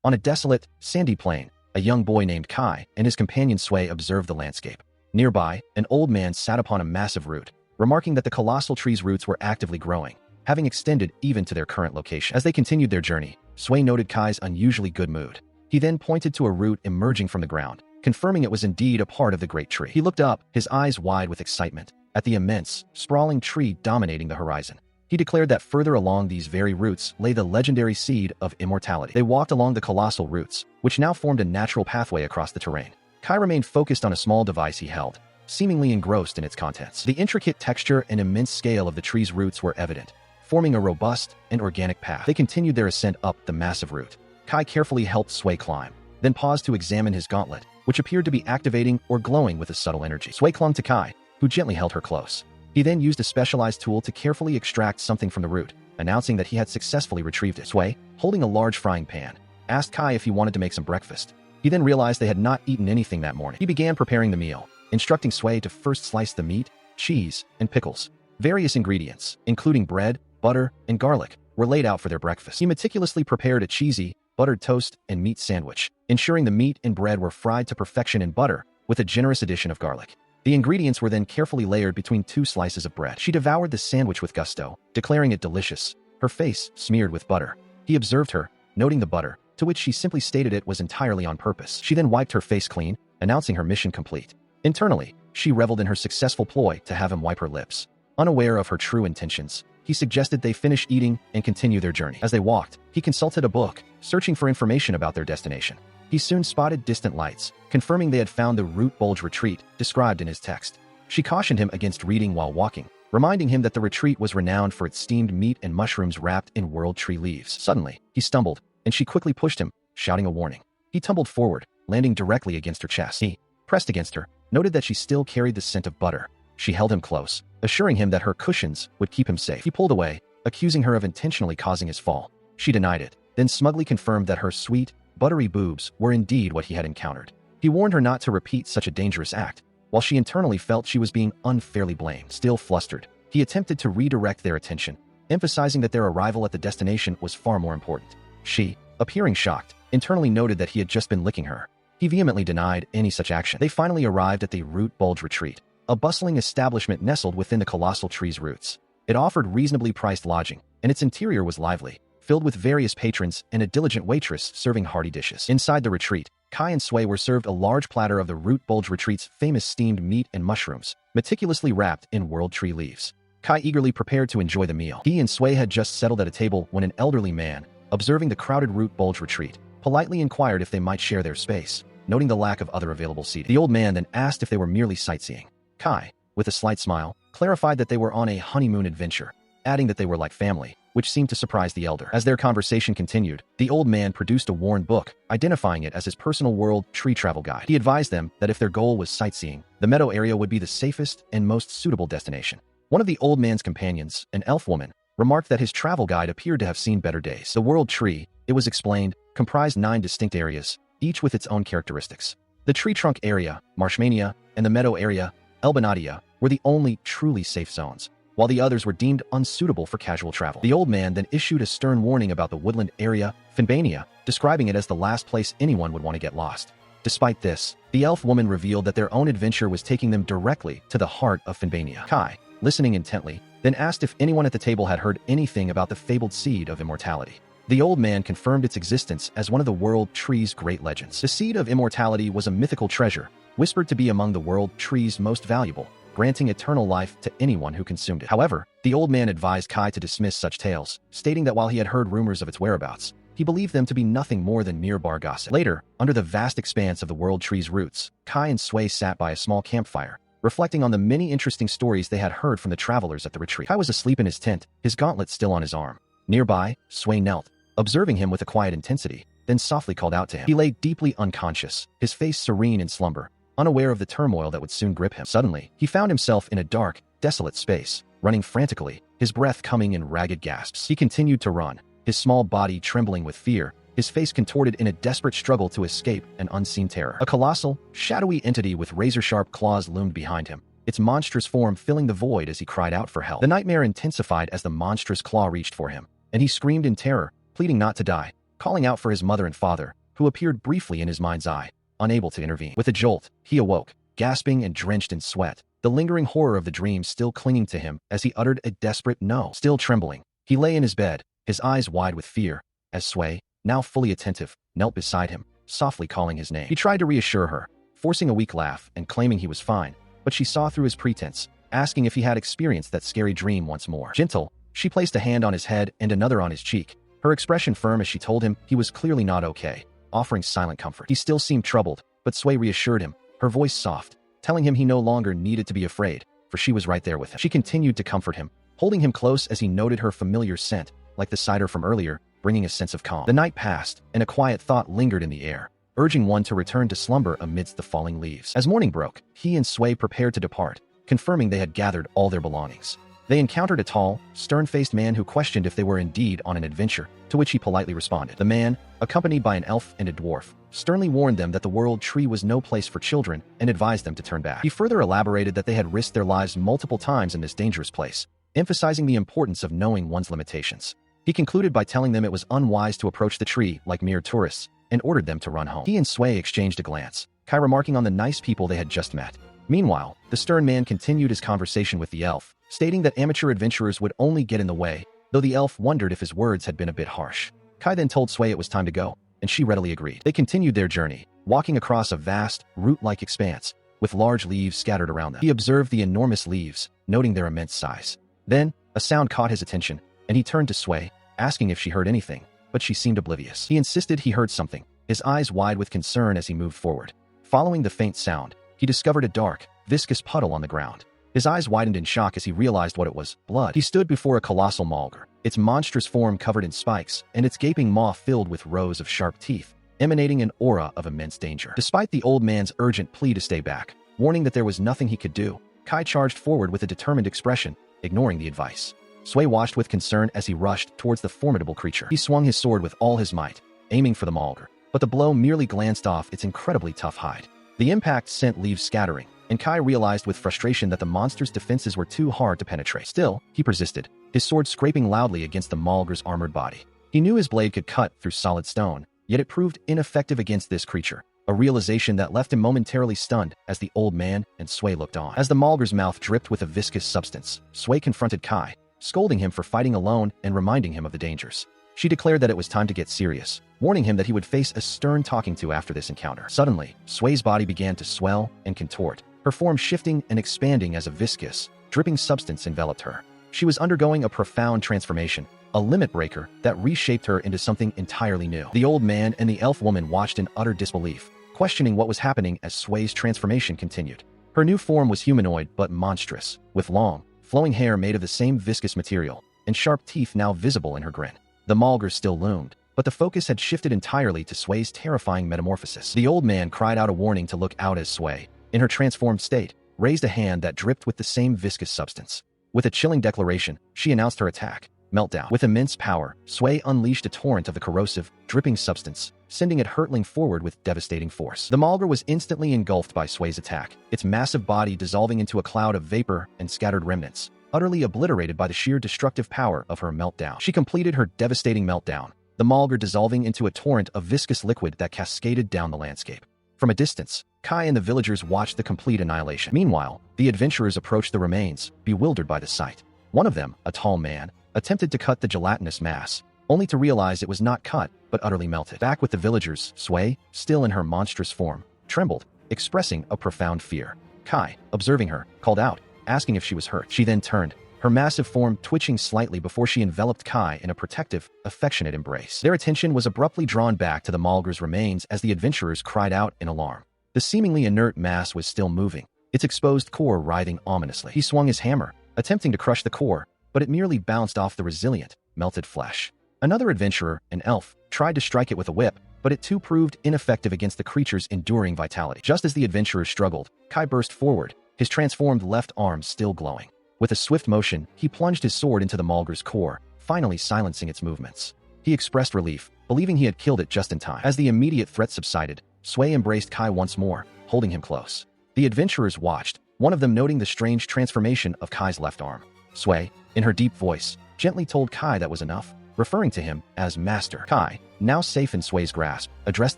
On a desolate, sandy plain, a young boy named Kai and his companion Sway observed the landscape. Nearby, an old man sat upon a massive root, remarking that the colossal tree's roots were actively growing, having extended even to their current location. As they continued their journey, Sway noted Kai's unusually good mood. He then pointed to a root emerging from the ground, confirming it was indeed a part of the great tree. He looked up, his eyes wide with excitement, at the immense, sprawling tree dominating the horizon. He declared that further along these very roots lay the legendary seed of immortality. They walked along the colossal roots, which now formed a natural pathway across the terrain. Kai remained focused on a small device he held, seemingly engrossed in its contents. The intricate texture and immense scale of the tree's roots were evident, forming a robust and organic path. They continued their ascent up the massive root. Kai carefully helped Sway climb, then paused to examine his gauntlet, which appeared to be activating or glowing with a subtle energy. Sway clung to Kai, who gently held her close. He then used a specialized tool to carefully extract something from the root, announcing that he had successfully retrieved it. Sway, holding a large frying pan, asked Kai if he wanted to make some breakfast. He then realized they had not eaten anything that morning. He began preparing the meal, instructing Sway to first slice the meat, cheese, and pickles. Various ingredients, including bread, butter, and garlic, were laid out for their breakfast. He meticulously prepared a cheesy, buttered toast and meat sandwich, ensuring the meat and bread were fried to perfection in butter, with a generous addition of garlic. The ingredients were then carefully layered between 2 slices of bread. She devoured the sandwich with gusto, declaring it delicious, her face smeared with butter. He observed her, noting the butter, to which she simply stated it was entirely on purpose. She then wiped her face clean, announcing her mission complete. Internally, she reveled in her successful ploy to have him wipe her lips. Unaware of her true intentions, he suggested they finish eating and continue their journey. As they walked, he consulted a book, searching for information about their destination. He soon spotted distant lights, confirming they had found the root bulge retreat described in his text. She cautioned him against reading while walking, reminding him that the retreat was renowned for its steamed meat and mushrooms wrapped in world tree leaves. Suddenly, he stumbled, and she quickly pushed him, shouting a warning. He tumbled forward, landing directly against her chest. He, pressed against her, noted that she still carried the scent of butter. She held him close, assuring him that her cushions would keep him safe. He pulled away, accusing her of intentionally causing his fall. She denied it, then smugly confirmed that her sweet, buttery boobs were indeed what he had encountered. He warned her not to repeat such a dangerous act, while she internally felt she was being unfairly blamed. Still flustered, he attempted to redirect their attention, emphasizing that their arrival at the destination was far more important. She, appearing shocked, internally noted that he had just been licking her. He vehemently denied any such action. They finally arrived at the root bulge retreat, a bustling establishment nestled within the colossal tree's roots. It offered reasonably priced lodging, and its interior was lively, filled with various patrons and a diligent waitress serving hearty dishes. Inside the retreat, Kai and Sway were served a large platter of the root bulge retreat's famous steamed meat and mushrooms, meticulously wrapped in world tree leaves. Kai eagerly prepared to enjoy the meal. He and Sway had just settled at a table when an elderly man, observing the crowded root bulge retreat, politely inquired if they might share their space, noting the lack of other available seating. The old man then asked if they were merely sightseeing. Kai, with a slight smile, clarified that they were on a honeymoon adventure, adding that they were like family, which seemed to surprise the elder. As their conversation continued, the old man produced a worn book, identifying it as his personal world tree travel guide. He advised them that if their goal was sightseeing, the meadow area would be the safest and most suitable destination. One of the old man's companions, an elf woman, remarked that his travel guide appeared to have seen better days. The world tree, it was explained, comprised 9 distinct areas, each with its own characteristics. The tree trunk area, Marshmania, and the meadow area, Elbanadia, were the only truly safe zones, while the others were deemed unsuitable for casual travel. The old man then issued a stern warning about the woodland area, Finbania, describing it as the last place anyone would want to get lost. Despite this, the elf woman revealed that their own adventure was taking them directly to the heart of Finbania. Kai, listening intently, then asked if anyone at the table had heard anything about the fabled seed of immortality. The old man confirmed its existence as one of the world tree's great legends. The seed of immortality was a mythical treasure, whispered to be among the world tree's most valuable, granting eternal life to anyone who consumed it. However, the old man advised Kai to dismiss such tales, stating that while he had heard rumors of its whereabouts, he believed them to be nothing more than mere bar gossip. Later, under the vast expanse of the world tree's roots, Kai and Sway sat by a small campfire, reflecting on the many interesting stories they had heard from the travelers at the retreat. Kai was asleep in his tent, his gauntlet still on his arm. Nearby, Sway knelt, observing him with a quiet intensity, then softly called out to him. He lay deeply unconscious, his face serene in slumber, unaware of the turmoil that would soon grip him. Suddenly, he found himself in a dark, desolate space, running frantically, his breath coming in ragged gasps. He continued to run, his small body trembling with fear, his face contorted in a desperate struggle to escape an unseen terror. A colossal, shadowy entity with razor-sharp claws loomed behind him, its monstrous form filling the void as he cried out for help. The nightmare intensified as the monstrous claw reached for him, and he screamed in terror, pleading not to die, calling out for his mother and father, who appeared briefly in his mind's eye, unable to intervene. With a jolt, he awoke, gasping and drenched in sweat, the lingering horror of the dream still clinging to him as he uttered a desperate no. Still trembling, he lay in his bed, his eyes wide with fear, as Sway, now fully attentive, knelt beside him, softly calling his name. He tried to reassure her, forcing a weak laugh and claiming he was fine, but she saw through his pretense, asking if he had experienced that scary dream once more. Gentle, she placed a hand on his head and another on his cheek, her expression firm as she told him he was clearly not okay, offering silent comfort. He still seemed troubled, but Sway reassured him, her voice soft, telling him he no longer needed to be afraid, for she was right there with him. She continued to comfort him, holding him close as he noted her familiar scent, like the cider from earlier, bringing a sense of calm. The night passed, and a quiet thought lingered in the air, urging one to return to slumber amidst the falling leaves. As morning broke, he and Sway prepared to depart, confirming they had gathered all their belongings. They encountered a tall, stern-faced man who questioned if they were indeed on an adventure, to which he politely responded. The man, accompanied by an elf and a dwarf, sternly warned them that the world tree was no place for children and advised them to turn back. He further elaborated that they had risked their lives multiple times in this dangerous place, emphasizing the importance of knowing one's limitations. He concluded by telling them it was unwise to approach the tree like mere tourists, and ordered them to run home. He and Sway exchanged a glance, Kai remarking on the nice people they had just met. Meanwhile, the stern man continued his conversation with the elf, stating that amateur adventurers would only get in the way, though the elf wondered if his words had been a bit harsh. Kai then told Sway it was time to go, and she readily agreed. They continued their journey, walking across a vast, root-like expanse, with large leaves scattered around them. He observed the enormous leaves, noting their immense size. Then, a sound caught his attention, and he turned to Sway, asking if she heard anything, but she seemed oblivious. He insisted he heard something, his eyes wide with concern as he moved forward. Following the faint sound, he discovered a dark, viscous puddle on the ground. His eyes widened in shock as he realized what it was: blood. He stood before a colossal Moulder, its monstrous form covered in spikes, and its gaping maw filled with rows of sharp teeth, emanating an aura of immense danger. Despite the old man's urgent plea to stay back, warning that there was nothing he could do, Kai charged forward with a determined expression, ignoring the advice. Sway watched with concern as he rushed towards the formidable creature. He swung his sword with all his might, aiming for the Moulder, but the blow merely glanced off its incredibly tough hide. The impact sent leaves scattering, and Kai realized with frustration that the monster's defenses were too hard to penetrate. Still, he persisted, his sword scraping loudly against the Moulder's armored body. He knew his blade could cut through solid stone, yet it proved ineffective against this creature, a realization that left him momentarily stunned as the old man and Sway looked on. As the Moulder's mouth dripped with a viscous substance, Sway confronted Kai, scolding him for fighting alone and reminding him of the dangers. She declared that it was time to get serious, warning him that he would face a stern talking to after this encounter. Suddenly, Sway's body began to swell and contort, her form shifting and expanding as a viscous, dripping substance enveloped her. She was undergoing a profound transformation, a limit breaker that reshaped her into something entirely new. The old man and the elf woman watched in utter disbelief, questioning what was happening as Sway's transformation continued. Her new form was humanoid but monstrous, with long, flowing hair made of the same viscous material, and sharp teeth now visible in her grin. The Moulder still loomed, but the focus had shifted entirely to Sway's terrifying metamorphosis. The old man cried out a warning to look out as Sway, in her transformed state, raised a hand that dripped with the same viscous substance. With a chilling declaration, she announced her attack, Meltdown. With immense power, Sway unleashed a torrent of the corrosive, dripping substance, sending it hurtling forward with devastating force. The Moulder was instantly engulfed by Sway's attack, its massive body dissolving into a cloud of vapor and scattered remnants, utterly obliterated by the sheer destructive power of her meltdown. She completed her devastating meltdown, the Moulder dissolving into a torrent of viscous liquid that cascaded down the landscape. From a distance, Kai and the villagers watched the complete annihilation. Meanwhile, the adventurers approached the remains, bewildered by the sight. One of them, a tall man, attempted to cut the gelatinous mass, only to realize it was not cut, but utterly melted. Back with the villagers, Sway, still in her monstrous form, trembled, expressing a profound fear. Kai, observing her, called out, asking if she was hurt. She then turned, her massive form twitching slightly before she enveloped Kai in a protective, affectionate embrace. Their attention was abruptly drawn back to the Moulder's remains as the adventurers cried out in alarm. The seemingly inert mass was still moving, its exposed core writhing ominously. He swung his hammer, attempting to crush the core, but it merely bounced off the resilient, melted flesh. Another adventurer, an elf, tried to strike it with a whip, but it too proved ineffective against the creature's enduring vitality. Just as the adventurers struggled, Kai burst forward, his transformed left arm still glowing. With a swift motion, he plunged his sword into the Moulder's core, finally silencing its movements. He expressed relief, believing he had killed it just in time. As the immediate threat subsided, Sway embraced Kai once more, holding him close. The adventurers watched, one of them noting the strange transformation of Kai's left arm. Sway, in her deep voice, gently told Kai that was enough, referring to him as Master. Kai, now safe in Sue's grasp, addressed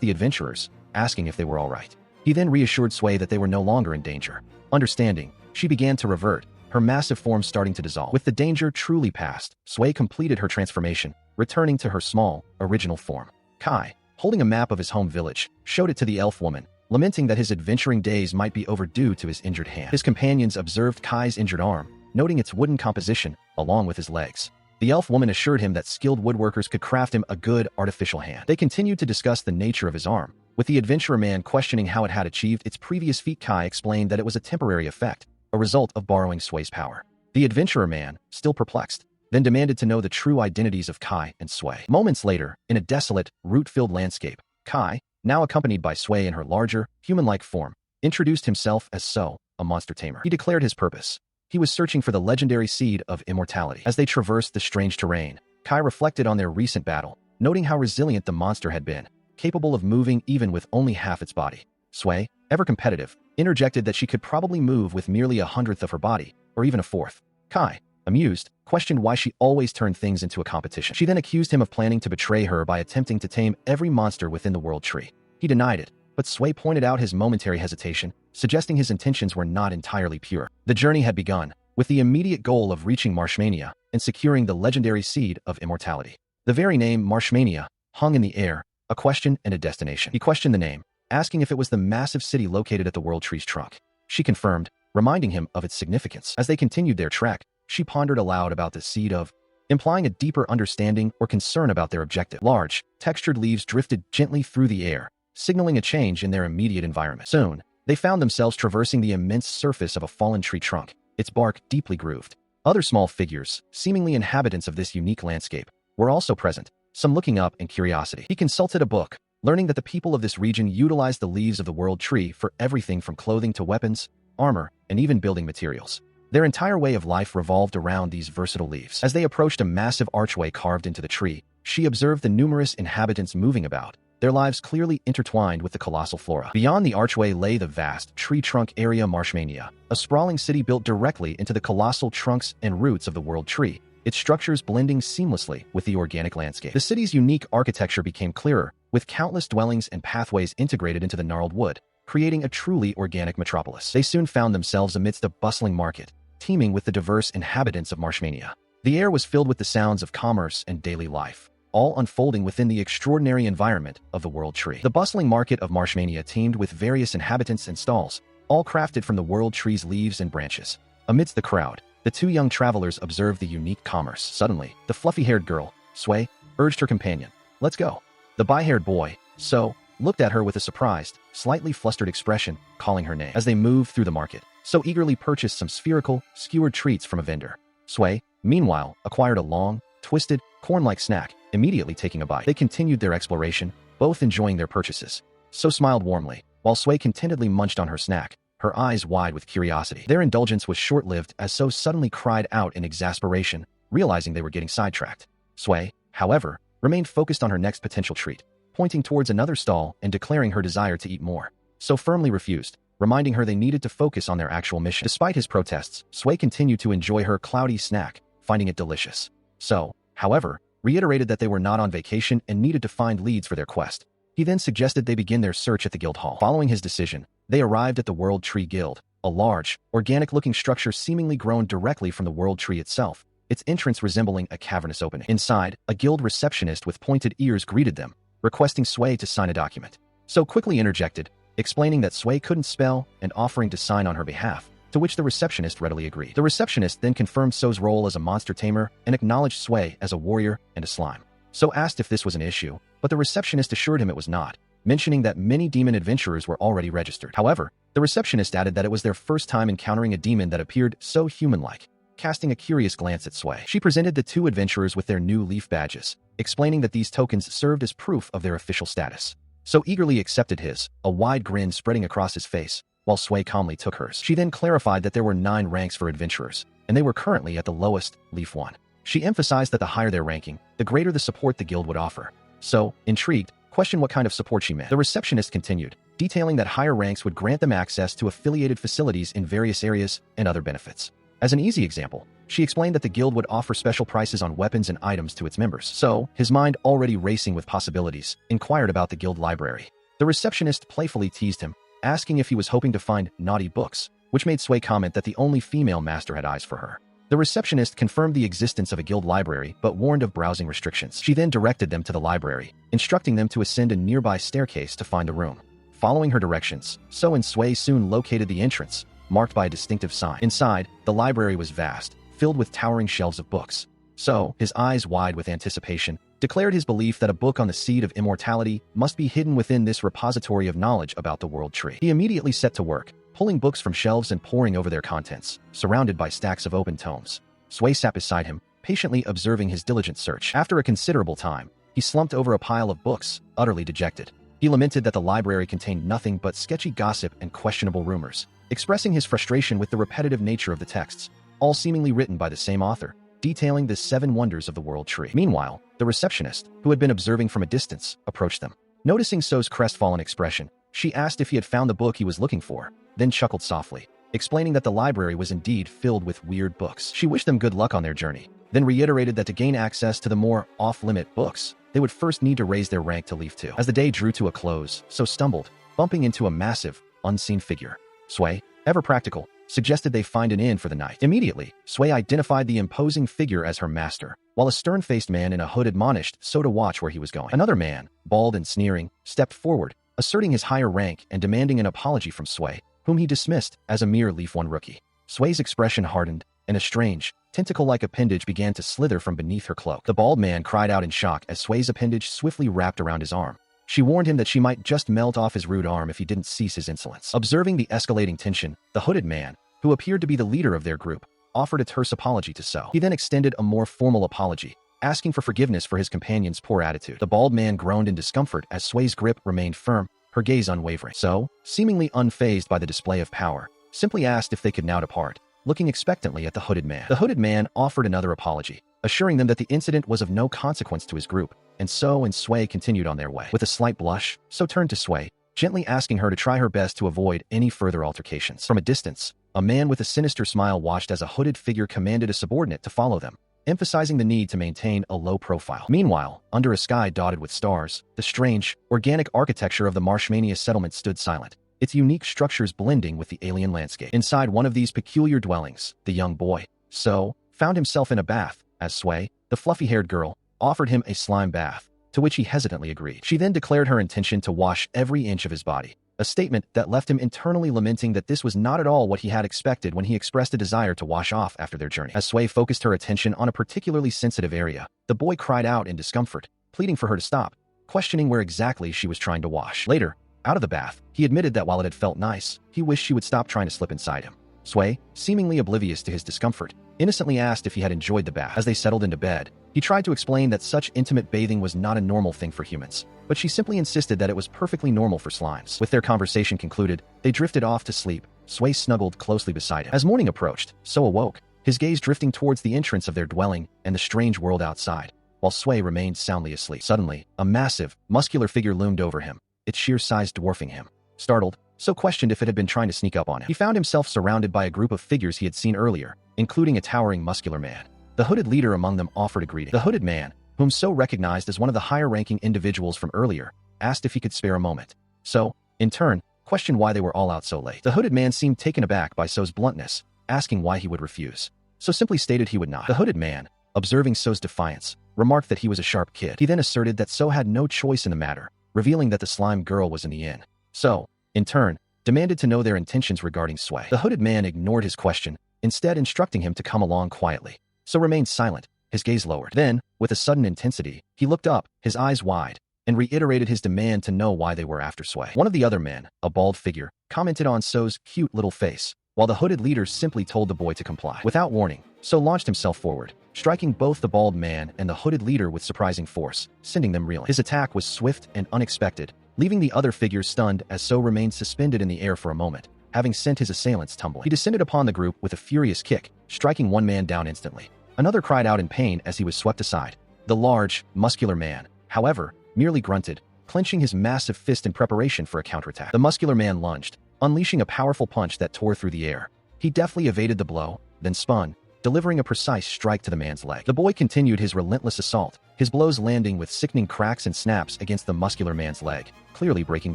the adventurers, asking if they were all right. He then reassured Sue that they were no longer in danger. Understanding, she began to revert, her massive form starting to dissolve. With the danger truly past, Sue completed her transformation, returning to her small, original form. Kai, holding a map of his home village, showed it to the elf woman, lamenting that his adventuring days might be overdue to his injured hand. His companions observed Kai's injured arm, noting its wooden composition, along with his legs. The elf woman assured him that skilled woodworkers could craft him a good artificial hand. They continued to discuss the nature of his arm, with the adventurer man questioning how it had achieved its previous feat. Kai explained that it was a temporary effect, a result of borrowing Sue's power. The adventurer man, still perplexed, then demanded to know the true identities of Kai and Sue. Moments later, in a desolate, root-filled landscape, Kai, now accompanied by Sue in her larger, human-like form, introduced himself as So, a monster tamer. He declared his purpose. He was searching for the legendary seed of immortality. As they traversed the strange terrain, Kai reflected on their recent battle, noting how resilient the monster had been, capable of moving even with only half its body. Sue, ever competitive, interjected that she could probably move with merely 1/100th of her body, or even 1/4. Kai, amused, questioned why she always turned things into a competition. She then accused him of planning to betray her by attempting to tame every monster within the world tree. He denied it, but Sue pointed out his momentary hesitation, suggesting his intentions were not entirely pure. The journey had begun, with the immediate goal of reaching Marshmania and securing the legendary seed of immortality. The very name Marshmania hung in the air, a question and a destination. He questioned the name, asking if it was the massive city located at the world tree's trunk. She confirmed, reminding him of its significance. As they continued their trek, she pondered aloud about the seed of, implying a deeper understanding or concern about their objective. Large, textured leaves drifted gently through the air, signaling a change in their immediate environment. Soon, they found themselves traversing the immense surface of a fallen tree trunk, its bark deeply grooved. Other small figures, seemingly inhabitants of this unique landscape, were also present, some looking up in curiosity. He consulted a book, learning that the people of this region utilized the leaves of the world tree for everything from clothing to weapons, armor, and even building materials. Their entire way of life revolved around these versatile leaves. As they approached a massive archway carved into the tree, she observed the numerous inhabitants moving about, their lives clearly intertwined with the colossal flora. Beyond the archway lay the vast, tree trunk area Marshmania, a sprawling city built directly into the colossal trunks and roots of the world tree, its structures blending seamlessly with the organic landscape. The city's unique architecture became clearer, with countless dwellings and pathways integrated into the gnarled wood, creating a truly organic metropolis. They soon found themselves amidst a bustling market, teeming with the diverse inhabitants of Marshmania. The air was filled with the sounds of commerce and daily life, all unfolding within the extraordinary environment of the world tree. The bustling market of Marshmania teemed with various inhabitants and stalls, all crafted from the world tree's leaves and branches. Amidst the crowd, the two young travelers observed the unique commerce. Suddenly, the fluffy-haired girl, Sue, urged her companion, "Let's go." The bay-haired boy, So, looked at her with a surprised, slightly flustered expression, calling her name. As they moved through the market, So eagerly purchased some spherical, skewered treats from a vendor. Sue, meanwhile, acquired a long, twisted, corn-like snack, immediately taking a bite. They continued their exploration, both enjoying their purchases. So smiled warmly, while Sue contentedly munched on her snack, her eyes wide with curiosity. Their indulgence was short-lived as So suddenly cried out in exasperation, realizing they were getting sidetracked. Sue, however, remained focused on her next potential treat, pointing towards another stall and declaring her desire to eat more. So firmly refused, reminding her they needed to focus on their actual mission. Despite his protests, Sue continued to enjoy her cloudy snack, finding it delicious. So, however, reiterated that they were not on vacation and needed to find leads for their quest. He then suggested they begin their search at the guild hall. Following his decision, they arrived at the World Tree Guild, a large, organic-looking structure seemingly grown directly from the world tree itself, its entrance resembling a cavernous opening. Inside, a guild receptionist with pointed ears greeted them, requesting Sue to sign a document. So quickly interjected, explaining that Sue couldn't spell and offering to sign on her behalf, to which the receptionist readily agreed. The receptionist then confirmed Sue's role as a monster tamer and acknowledged Sue as a warrior and a slime. So asked if this was an issue, but the receptionist assured him it was not, mentioning that many demon adventurers were already registered. However, the receptionist added that it was their first time encountering a demon that appeared so human-like, casting a curious glance at Sue. She presented the two adventurers with their new leaf badges, explaining that these tokens served as proof of their official status. So eagerly accepted his, a wide grin spreading across his face, while Sue calmly took hers. She then clarified that there were 9 ranks for adventurers, and they were currently at the lowest, Leaf 1. She emphasized that the higher their ranking, the greater the support the guild would offer. So, intrigued, questioned what kind of support she meant. The receptionist continued, detailing that higher ranks would grant them access to affiliated facilities in various areas and other benefits. As an easy example, She explained that the guild would offer special prices on weapons and items to its members. So, his mind already racing with possibilities, inquired about the guild library. The receptionist playfully teased him, asking if he was hoping to find naughty books, which made Sui comment that the only female master had eyes for her. The receptionist confirmed the existence of a guild library but warned of browsing restrictions. She then directed them to the library, instructing them to ascend a nearby staircase to find a room. Following her directions, So and Sui soon located the entrance, marked by a distinctive sign. Inside, the library was vast, filled with towering shelves of books. So, his eyes wide with anticipation, declared his belief that a book on the seed of immortality must be hidden within this repository of knowledge about the world tree. He immediately set to work, pulling books from shelves and poring over their contents, surrounded by stacks of open tomes. Sui sat beside him, patiently observing his diligent search. After a considerable time, he slumped over a pile of books, utterly dejected. He lamented that the library contained nothing but sketchy gossip and questionable rumors, expressing his frustration with the repetitive nature of the texts, all seemingly written by the same author, detailing the 7 wonders of the world tree. Meanwhile, the receptionist, who had been observing from a distance, approached them. Noticing So's crestfallen expression, she asked if he had found the book he was looking for, then chuckled softly, explaining that the library was indeed filled with weird books. She wished them good luck on their journey, then reiterated that to gain access to the more off-limit books, they would first need to raise their rank to Leaf 2. As the day drew to a close, So stumbled, bumping into a massive, unseen figure. Sui, ever practical, suggested they find an inn for the night. Immediately, Sui identified the imposing figure as her master, while a stern-faced man in a hood admonished So to watch where he was going. Another man, bald and sneering, stepped forward, asserting his higher rank and demanding an apology from Sui, whom he dismissed as a mere Leaf 1 rookie. Sui's expression hardened, and a strange, tentacle-like appendage began to slither from beneath her cloak. The bald man cried out in shock as Sui's appendage swiftly wrapped around his arm. She warned him that she might just melt off his rude arm if he didn't cease his insolence. Observing the escalating tension, the hooded man, who appeared to be the leader of their group, offered a terse apology to So. He then extended a more formal apology, asking for forgiveness for his companion's poor attitude. The bald man groaned in discomfort as Sui's grip remained firm, her gaze unwavering. So, seemingly unfazed by the display of power, simply asked if they could now depart, looking expectantly at the hooded man. The hooded man offered another apology, assuring them that the incident was of no consequence to his group, and So and Sui continued on their way. With a slight blush, So turned to Sui, gently asking her to try her best to avoid any further altercations. From a distance, a man with a sinister smile watched as a hooded figure commanded a subordinate to follow them, emphasizing the need to maintain a low profile. Meanwhile, under a sky dotted with stars, the strange, organic architecture of the Marshmania settlement stood silent, its unique structures blending with the alien landscape. Inside one of these peculiar dwellings, the young boy, So, found himself in a bath, as Sui, the fluffy-haired girl, offered him a slime bath, to which he hesitantly agreed. She then declared her intention to wash every inch of his body, a statement that left him internally lamenting that this was not at all what he had expected when he expressed a desire to wash off after their journey. As Sui focused her attention on a particularly sensitive area, the boy cried out in discomfort, pleading for her to stop, questioning where exactly she was trying to wash. Later, out of the bath, he admitted that while it had felt nice, he wished she would stop trying to slip inside him. Sui, seemingly oblivious to his discomfort, innocently asked if he had enjoyed the bath. As they settled into bed, he tried to explain that such intimate bathing was not a normal thing for humans, but she simply insisted that it was perfectly normal for slimes. With their conversation concluded, they drifted off to sleep, Sui snuggled closely beside him. As morning approached, So awoke, his gaze drifting towards the entrance of their dwelling and the strange world outside, while Sui remained soundly asleep. Suddenly, a massive, muscular figure loomed over him, its sheer size dwarfing him. Startled, So questioned if it had been trying to sneak up on him. He found himself surrounded by a group of figures he had seen earlier, including a towering muscular man. The hooded leader among them offered a greeting. The hooded man, whom So recognized as one of the higher-ranking individuals from earlier, asked if he could spare a moment. So, in turn, questioned why they were all out so late. The hooded man seemed taken aback by So's bluntness, asking why he would refuse. So simply stated he would not. The hooded man, observing So's defiance, remarked that he was a sharp kid. He then asserted that So had no choice in the matter, revealing that the slime girl was in the inn. So, in turn, demanded to know their intentions regarding Sui. The hooded man ignored his question, instead instructing him to come along quietly. So remained silent, his gaze lowered. Then, with a sudden intensity, he looked up, his eyes wide, and reiterated his demand to know why they were after Sui. One of the other men, a bald figure, commented on So's cute little face, while the hooded leader simply told the boy to comply. Without warning, So launched himself forward, striking both the bald man and the hooded leader with surprising force, sending them reeling. His attack was swift and unexpected, leaving the other figures stunned as So remained suspended in the air for a moment, having sent his assailants tumbling. He descended upon the group with a furious kick, striking one man down instantly. Another cried out in pain as he was swept aside. The large, muscular man, however, merely grunted, clenching his massive fist in preparation for a counterattack. The muscular man lunged, unleashing a powerful punch that tore through the air. He deftly evaded the blow, then spun, delivering a precise strike to the man's leg. The boy continued his relentless assault, his blows landing with sickening cracks and snaps against the muscular man's leg, clearly breaking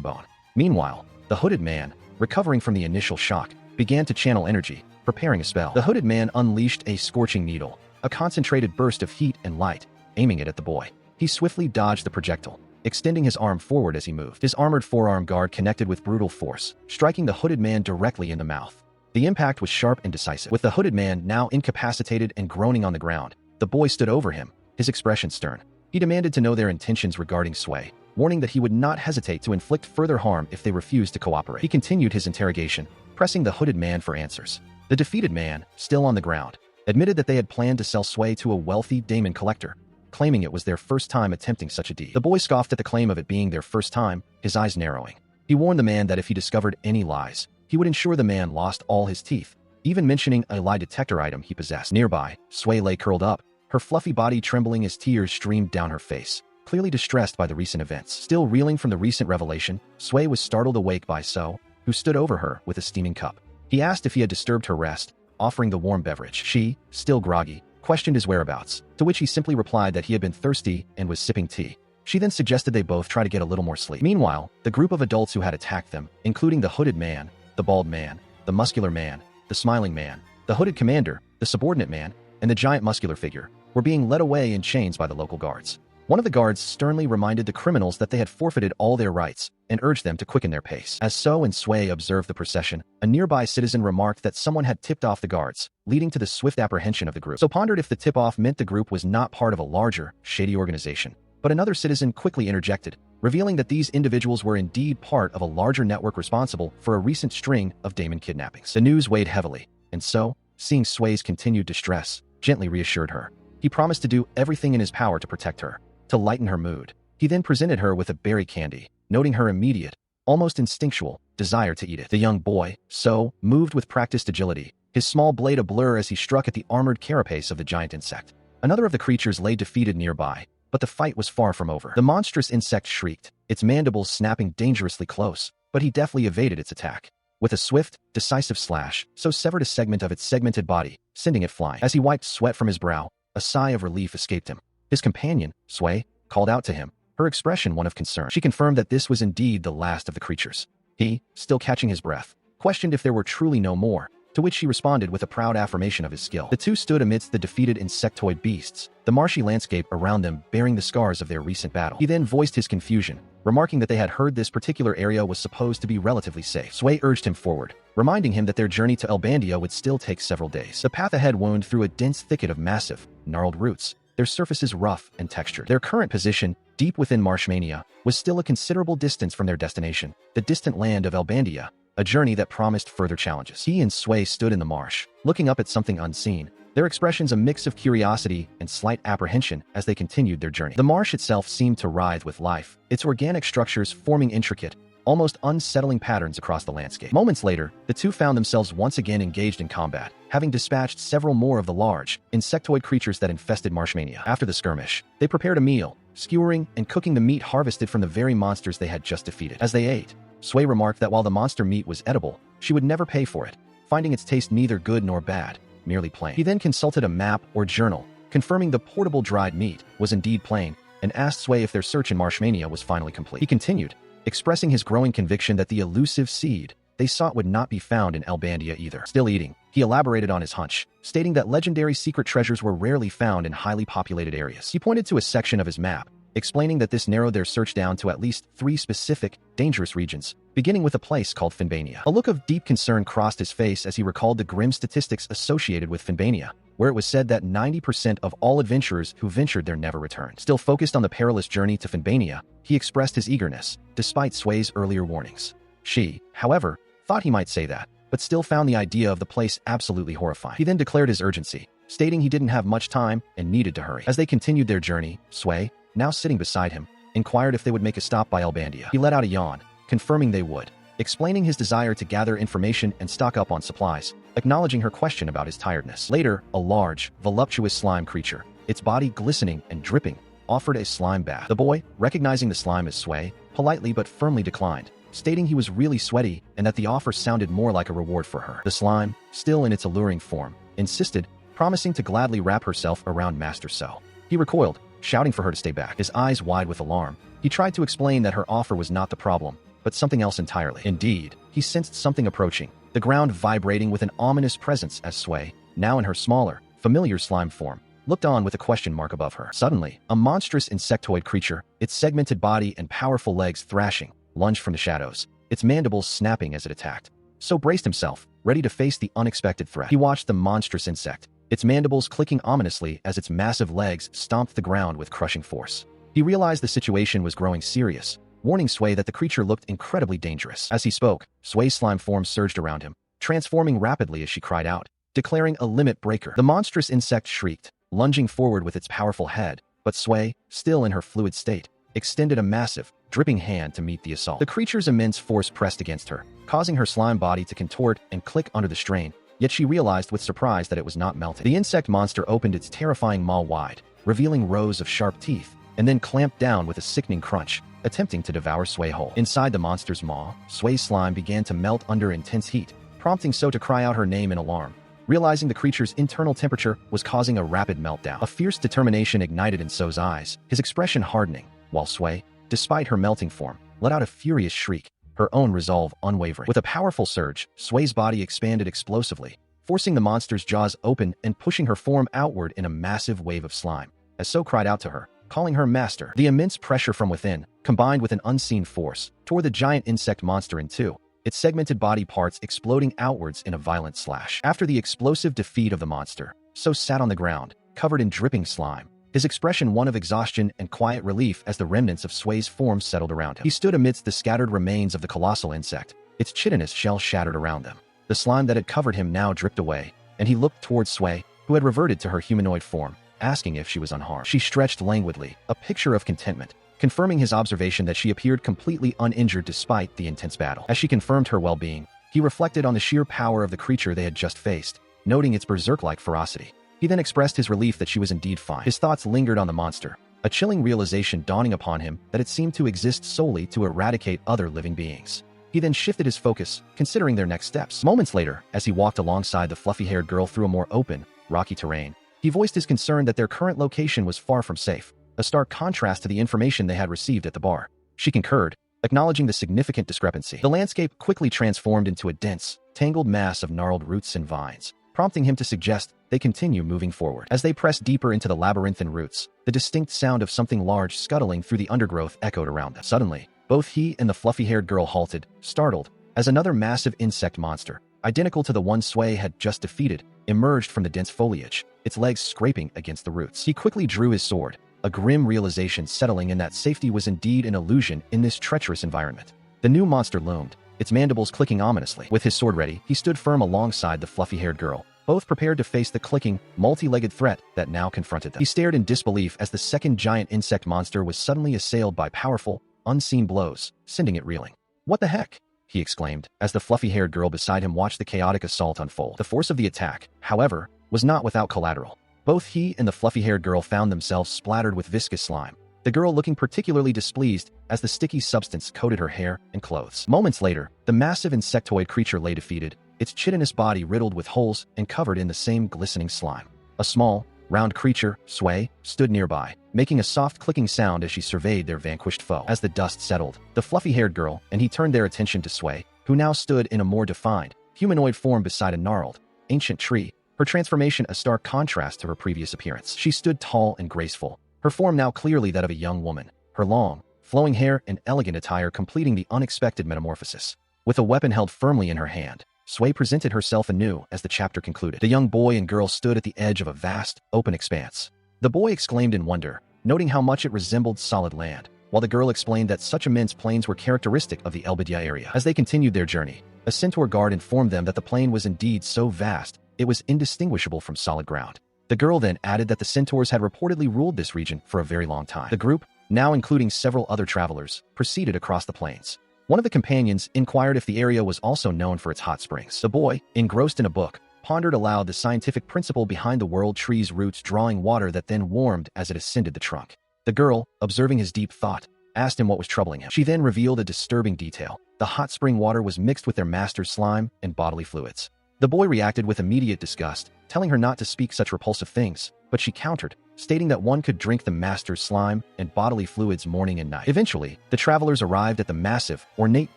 bone. Meanwhile, the hooded man, recovering from the initial shock, began to channel energy, preparing a spell. The hooded man unleashed a scorching needle, a concentrated burst of heat and light, aiming it at the boy. He swiftly dodged the projectile, extending his arm forward as he moved. His armored forearm guard connected with brutal force, striking the hooded man directly in the mouth. The impact was sharp and decisive. With the hooded man now incapacitated and groaning on the ground, the boy stood over him, his expression stern. He demanded to know their intentions regarding Sway, warning that he would not hesitate to inflict further harm if they refused to cooperate. He continued his interrogation, pressing the hooded man for answers. The defeated man, still on the ground, admitted that they had planned to sell Sway to a wealthy diamond collector, claiming it was their first time attempting such a deed. The boy scoffed at the claim of it being their first time, his eyes narrowing. He warned the man that if he discovered any lies, he would ensure the man lost all his teeth, even mentioning a lie detector item he possessed. Nearby, Sway lay curled up, her fluffy body trembling as tears streamed down her face, clearly distressed by the recent events. Still reeling from the recent revelation, Sway was startled awake by So, who stood over her with a steaming cup. He asked if he had disturbed her rest, offering the warm beverage. She, still groggy, questioned his whereabouts, to which he simply replied that he had been thirsty and was sipping tea. She then suggested they both try to get a little more sleep. Meanwhile, the group of adults who had attacked them, including the hooded man, the bald man, the muscular man, the smiling man, the hooded commander, the subordinate man, and the giant muscular figure, were being led away in chains by the local guards. One of the guards sternly reminded the criminals that they had forfeited all their rights and urged them to quicken their pace. As So and Sway observed the procession, a nearby citizen remarked that someone had tipped off the guards, leading to the swift apprehension of the group. So pondered if the tip-off meant the group was not part of a larger, shady organization. But another citizen quickly interjected, revealing that these individuals were indeed part of a larger network responsible for a recent string of daemon kidnappings. The news weighed heavily, and So, seeing Sway's continued distress, gently reassured her. He promised to do everything in his power to protect her, to lighten her mood. He then presented her with a berry candy, noting her immediate, almost instinctual, desire to eat it. The young boy, So, moved with practiced agility, his small blade a blur as he struck at the armored carapace of the giant insect. Another of the creatures lay defeated nearby, but the fight was far from over. The monstrous insect shrieked, its mandibles snapping dangerously close, but he deftly evaded its attack. With a swift, decisive slash, So severed a segment of its segmented body, sending it flying. As he wiped sweat from his brow, a sigh of relief escaped him. His companion, Sway, called out to him, her expression one of concern. She confirmed that this was indeed the last of the creatures. He, still catching his breath, questioned if there were truly no more, to which she responded with a proud affirmation of his skill. The two stood amidst the defeated insectoid beasts, the marshy landscape around them bearing the scars of their recent battle. He then voiced his confusion, remarking that they had heard this particular area was supposed to be relatively safe. Sway urged him forward, reminding him that their journey to Elbandia would still take several days. The path ahead wound through a dense thicket of massive, gnarled roots, their surfaces rough and textured. Their current position, deep within Marshmania, was still a considerable distance from their destination, the distant land of Elbandia, a journey that promised further challenges. He and Sway stood in the marsh, looking up at something unseen, their expressions a mix of curiosity and slight apprehension as they continued their journey. The marsh itself seemed to writhe with life, its organic structures forming intricate, almost unsettling patterns across the landscape. Moments later, the two found themselves once again engaged in combat, having dispatched several more of the large, insectoid creatures that infested Marshmania. After the skirmish, they prepared a meal, skewering and cooking the meat harvested from the very monsters they had just defeated. As they ate, Sway remarked that while the monster meat was edible, she would never pay for it, finding its taste neither good nor bad, merely plain. He then consulted a map or journal, confirming the portable dried meat was indeed plain, and asked Sway if their search in Marshmania was finally complete. He continued, expressing his growing conviction that the elusive seed they sought would not be found in Elbandia either. Still eating, he elaborated on his hunch, stating that legendary secret treasures were rarely found in highly populated areas. He pointed to a section of his map, explaining that this narrowed their search down to at least 3 specific, dangerous regions, beginning with a place called Finbania. A look of deep concern crossed his face as he recalled the grim statistics associated with Finbania, where it was said that 90% of all adventurers who ventured there never returned. Still focused on the perilous journey to Finbania, he expressed his eagerness, despite Sway's earlier warnings. She, however, thought he might say that, but still found the idea of the place absolutely horrifying. He then declared his urgency, stating he didn't have much time and needed to hurry. As they continued their journey, Sway, now sitting beside him, inquired if they would make a stop by Elbandia. He let out a yawn, confirming they would, explaining his desire to gather information and stock up on supplies, acknowledging her question about his tiredness. Later, a large, voluptuous slime creature, its body glistening and dripping, offered a slime bath. The boy, recognizing the slime as Sway, politely but firmly declined, stating he was really sweaty and that the offer sounded more like a reward for her. The slime, still in its alluring form, insisted, promising to gladly wrap herself around Master So. He recoiled, shouting for her to stay back. His eyes wide with alarm, he tried to explain that her offer was not the problem, but something else entirely. Indeed, he sensed something approaching, the ground vibrating with an ominous presence as Sway, now in her smaller, familiar slime form, looked on with a question mark above her. Suddenly, a monstrous insectoid creature, its segmented body and powerful legs thrashing, lunged from the shadows, its mandibles snapping as it attacked. So braced himself, ready to face the unexpected threat. He watched the monstrous insect, its mandibles clicking ominously as its massive legs stomped the ground with crushing force. He realized the situation was growing serious, warning Sway that the creature looked incredibly dangerous. As he spoke, Sway's slime form surged around him, transforming rapidly as she cried out, declaring a limit breaker. The monstrous insect shrieked, lunging forward with its powerful head, but Sway, still in her fluid state, extended a massive, dripping hand to meet the assault. The creature's immense force pressed against her, causing her slime body to contort and click under the strain, yet she realized with surprise that it was not melting. The insect monster opened its terrifying maw wide, revealing rows of sharp teeth, and then clamped down with a sickening crunch, attempting to devour Sway whole. Inside the monster's maw, Sway's slime began to melt under intense heat, prompting So to cry out her name in alarm. Realizing the creature's internal temperature was causing a rapid meltdown. A fierce determination ignited in So's eyes, his expression hardening, while Sway, despite her melting form, let out a furious shriek, her own resolve unwavering. With a powerful surge, Sway's body expanded explosively, forcing the monster's jaws open and pushing her form outward in a massive wave of slime. As So cried out to her, calling her master, the immense pressure from within, combined with an unseen force, tore the giant insect monster in two, its segmented body parts exploding outwards in a violent slash. After the explosive defeat of the monster, So sat on the ground, covered in dripping slime, his expression one of exhaustion and quiet relief as the remnants of Sway's form settled around him. He stood amidst the scattered remains of the colossal insect, its chitinous shell shattered around them. The slime that had covered him now dripped away, and he looked towards Sway, who had reverted to her humanoid form, asking if she was unharmed. She stretched languidly, a picture of contentment, confirming his observation that she appeared completely uninjured despite the intense battle. As she confirmed her well-being, he reflected on the sheer power of the creature they had just faced, noting its berserk-like ferocity. He then expressed his relief that she was indeed fine. His thoughts lingered on the monster, a chilling realization dawning upon him that it seemed to exist solely to eradicate other living beings. He then shifted his focus, considering their next steps. Moments later, as he walked alongside the fluffy-haired girl through a more open, rocky terrain, he voiced his concern that their current location was far from safe, a stark contrast to the information they had received at the bar. She concurred, acknowledging the significant discrepancy. The landscape quickly transformed into a dense, tangled mass of gnarled roots and vines, prompting him to suggest they continue moving forward. As they pressed deeper into the labyrinthine roots, the distinct sound of something large scuttling through the undergrowth echoed around them. Suddenly, both he and the fluffy-haired girl halted, startled, as another massive insect monster, identical to the one Sway had just defeated, emerged from the dense foliage, its legs scraping against the roots. He quickly drew his sword, a grim realization settling in that safety was indeed an illusion in this treacherous environment. The new monster loomed, its mandibles clicking ominously. With his sword ready, he stood firm alongside the fluffy-haired girl, both prepared to face the clicking, multi-legged threat that now confronted them. He stared in disbelief as the second giant insect monster was suddenly assailed by powerful, unseen blows, sending it reeling. "What the heck?" he exclaimed, as the fluffy-haired girl beside him watched the chaotic assault unfold. The force of the attack, however, was not without collateral. Both he and the fluffy-haired girl found themselves splattered with viscous slime, the girl looking particularly displeased as the sticky substance coated her hair and clothes. Moments later, the massive insectoid creature lay defeated, its chitinous body riddled with holes and covered in the same glistening slime. A small, round creature, Sway, stood nearby, making a soft clicking sound as she surveyed their vanquished foe. As the dust settled, the fluffy-haired girl and he turned their attention to Sway, who now stood in a more defined, humanoid form beside a gnarled, ancient tree, her transformation a stark contrast to her previous appearance. She stood tall and graceful, her form now clearly that of a young woman, her long, flowing hair and elegant attire completing the unexpected metamorphosis. With a weapon held firmly in her hand, Sway presented herself anew as the chapter concluded. The young boy and girl stood at the edge of a vast, open expanse. The boy exclaimed in wonder, noting how much it resembled solid land, while the girl explained that such immense plains were characteristic of the Elbidia area. As they continued their journey, a centaur guard informed them that the plain was indeed so vast, it was indistinguishable from solid ground. The girl then added that the centaurs had reportedly ruled this region for a very long time. The group, now including several other travelers, proceeded across the plains. One of the companions inquired if the area was also known for its hot springs. The boy, engrossed in a book, pondered aloud the scientific principle behind the world tree's roots drawing water that then warmed as it ascended the trunk. The girl, observing his deep thought, asked him what was troubling him. She then revealed a disturbing detail. The hot spring water was mixed with their master's slime and bodily fluids. The boy reacted with immediate disgust, telling her not to speak such repulsive things, but she countered, stating that one could drink the master's slime and bodily fluids morning and night. Eventually, the travelers arrived at the massive, ornate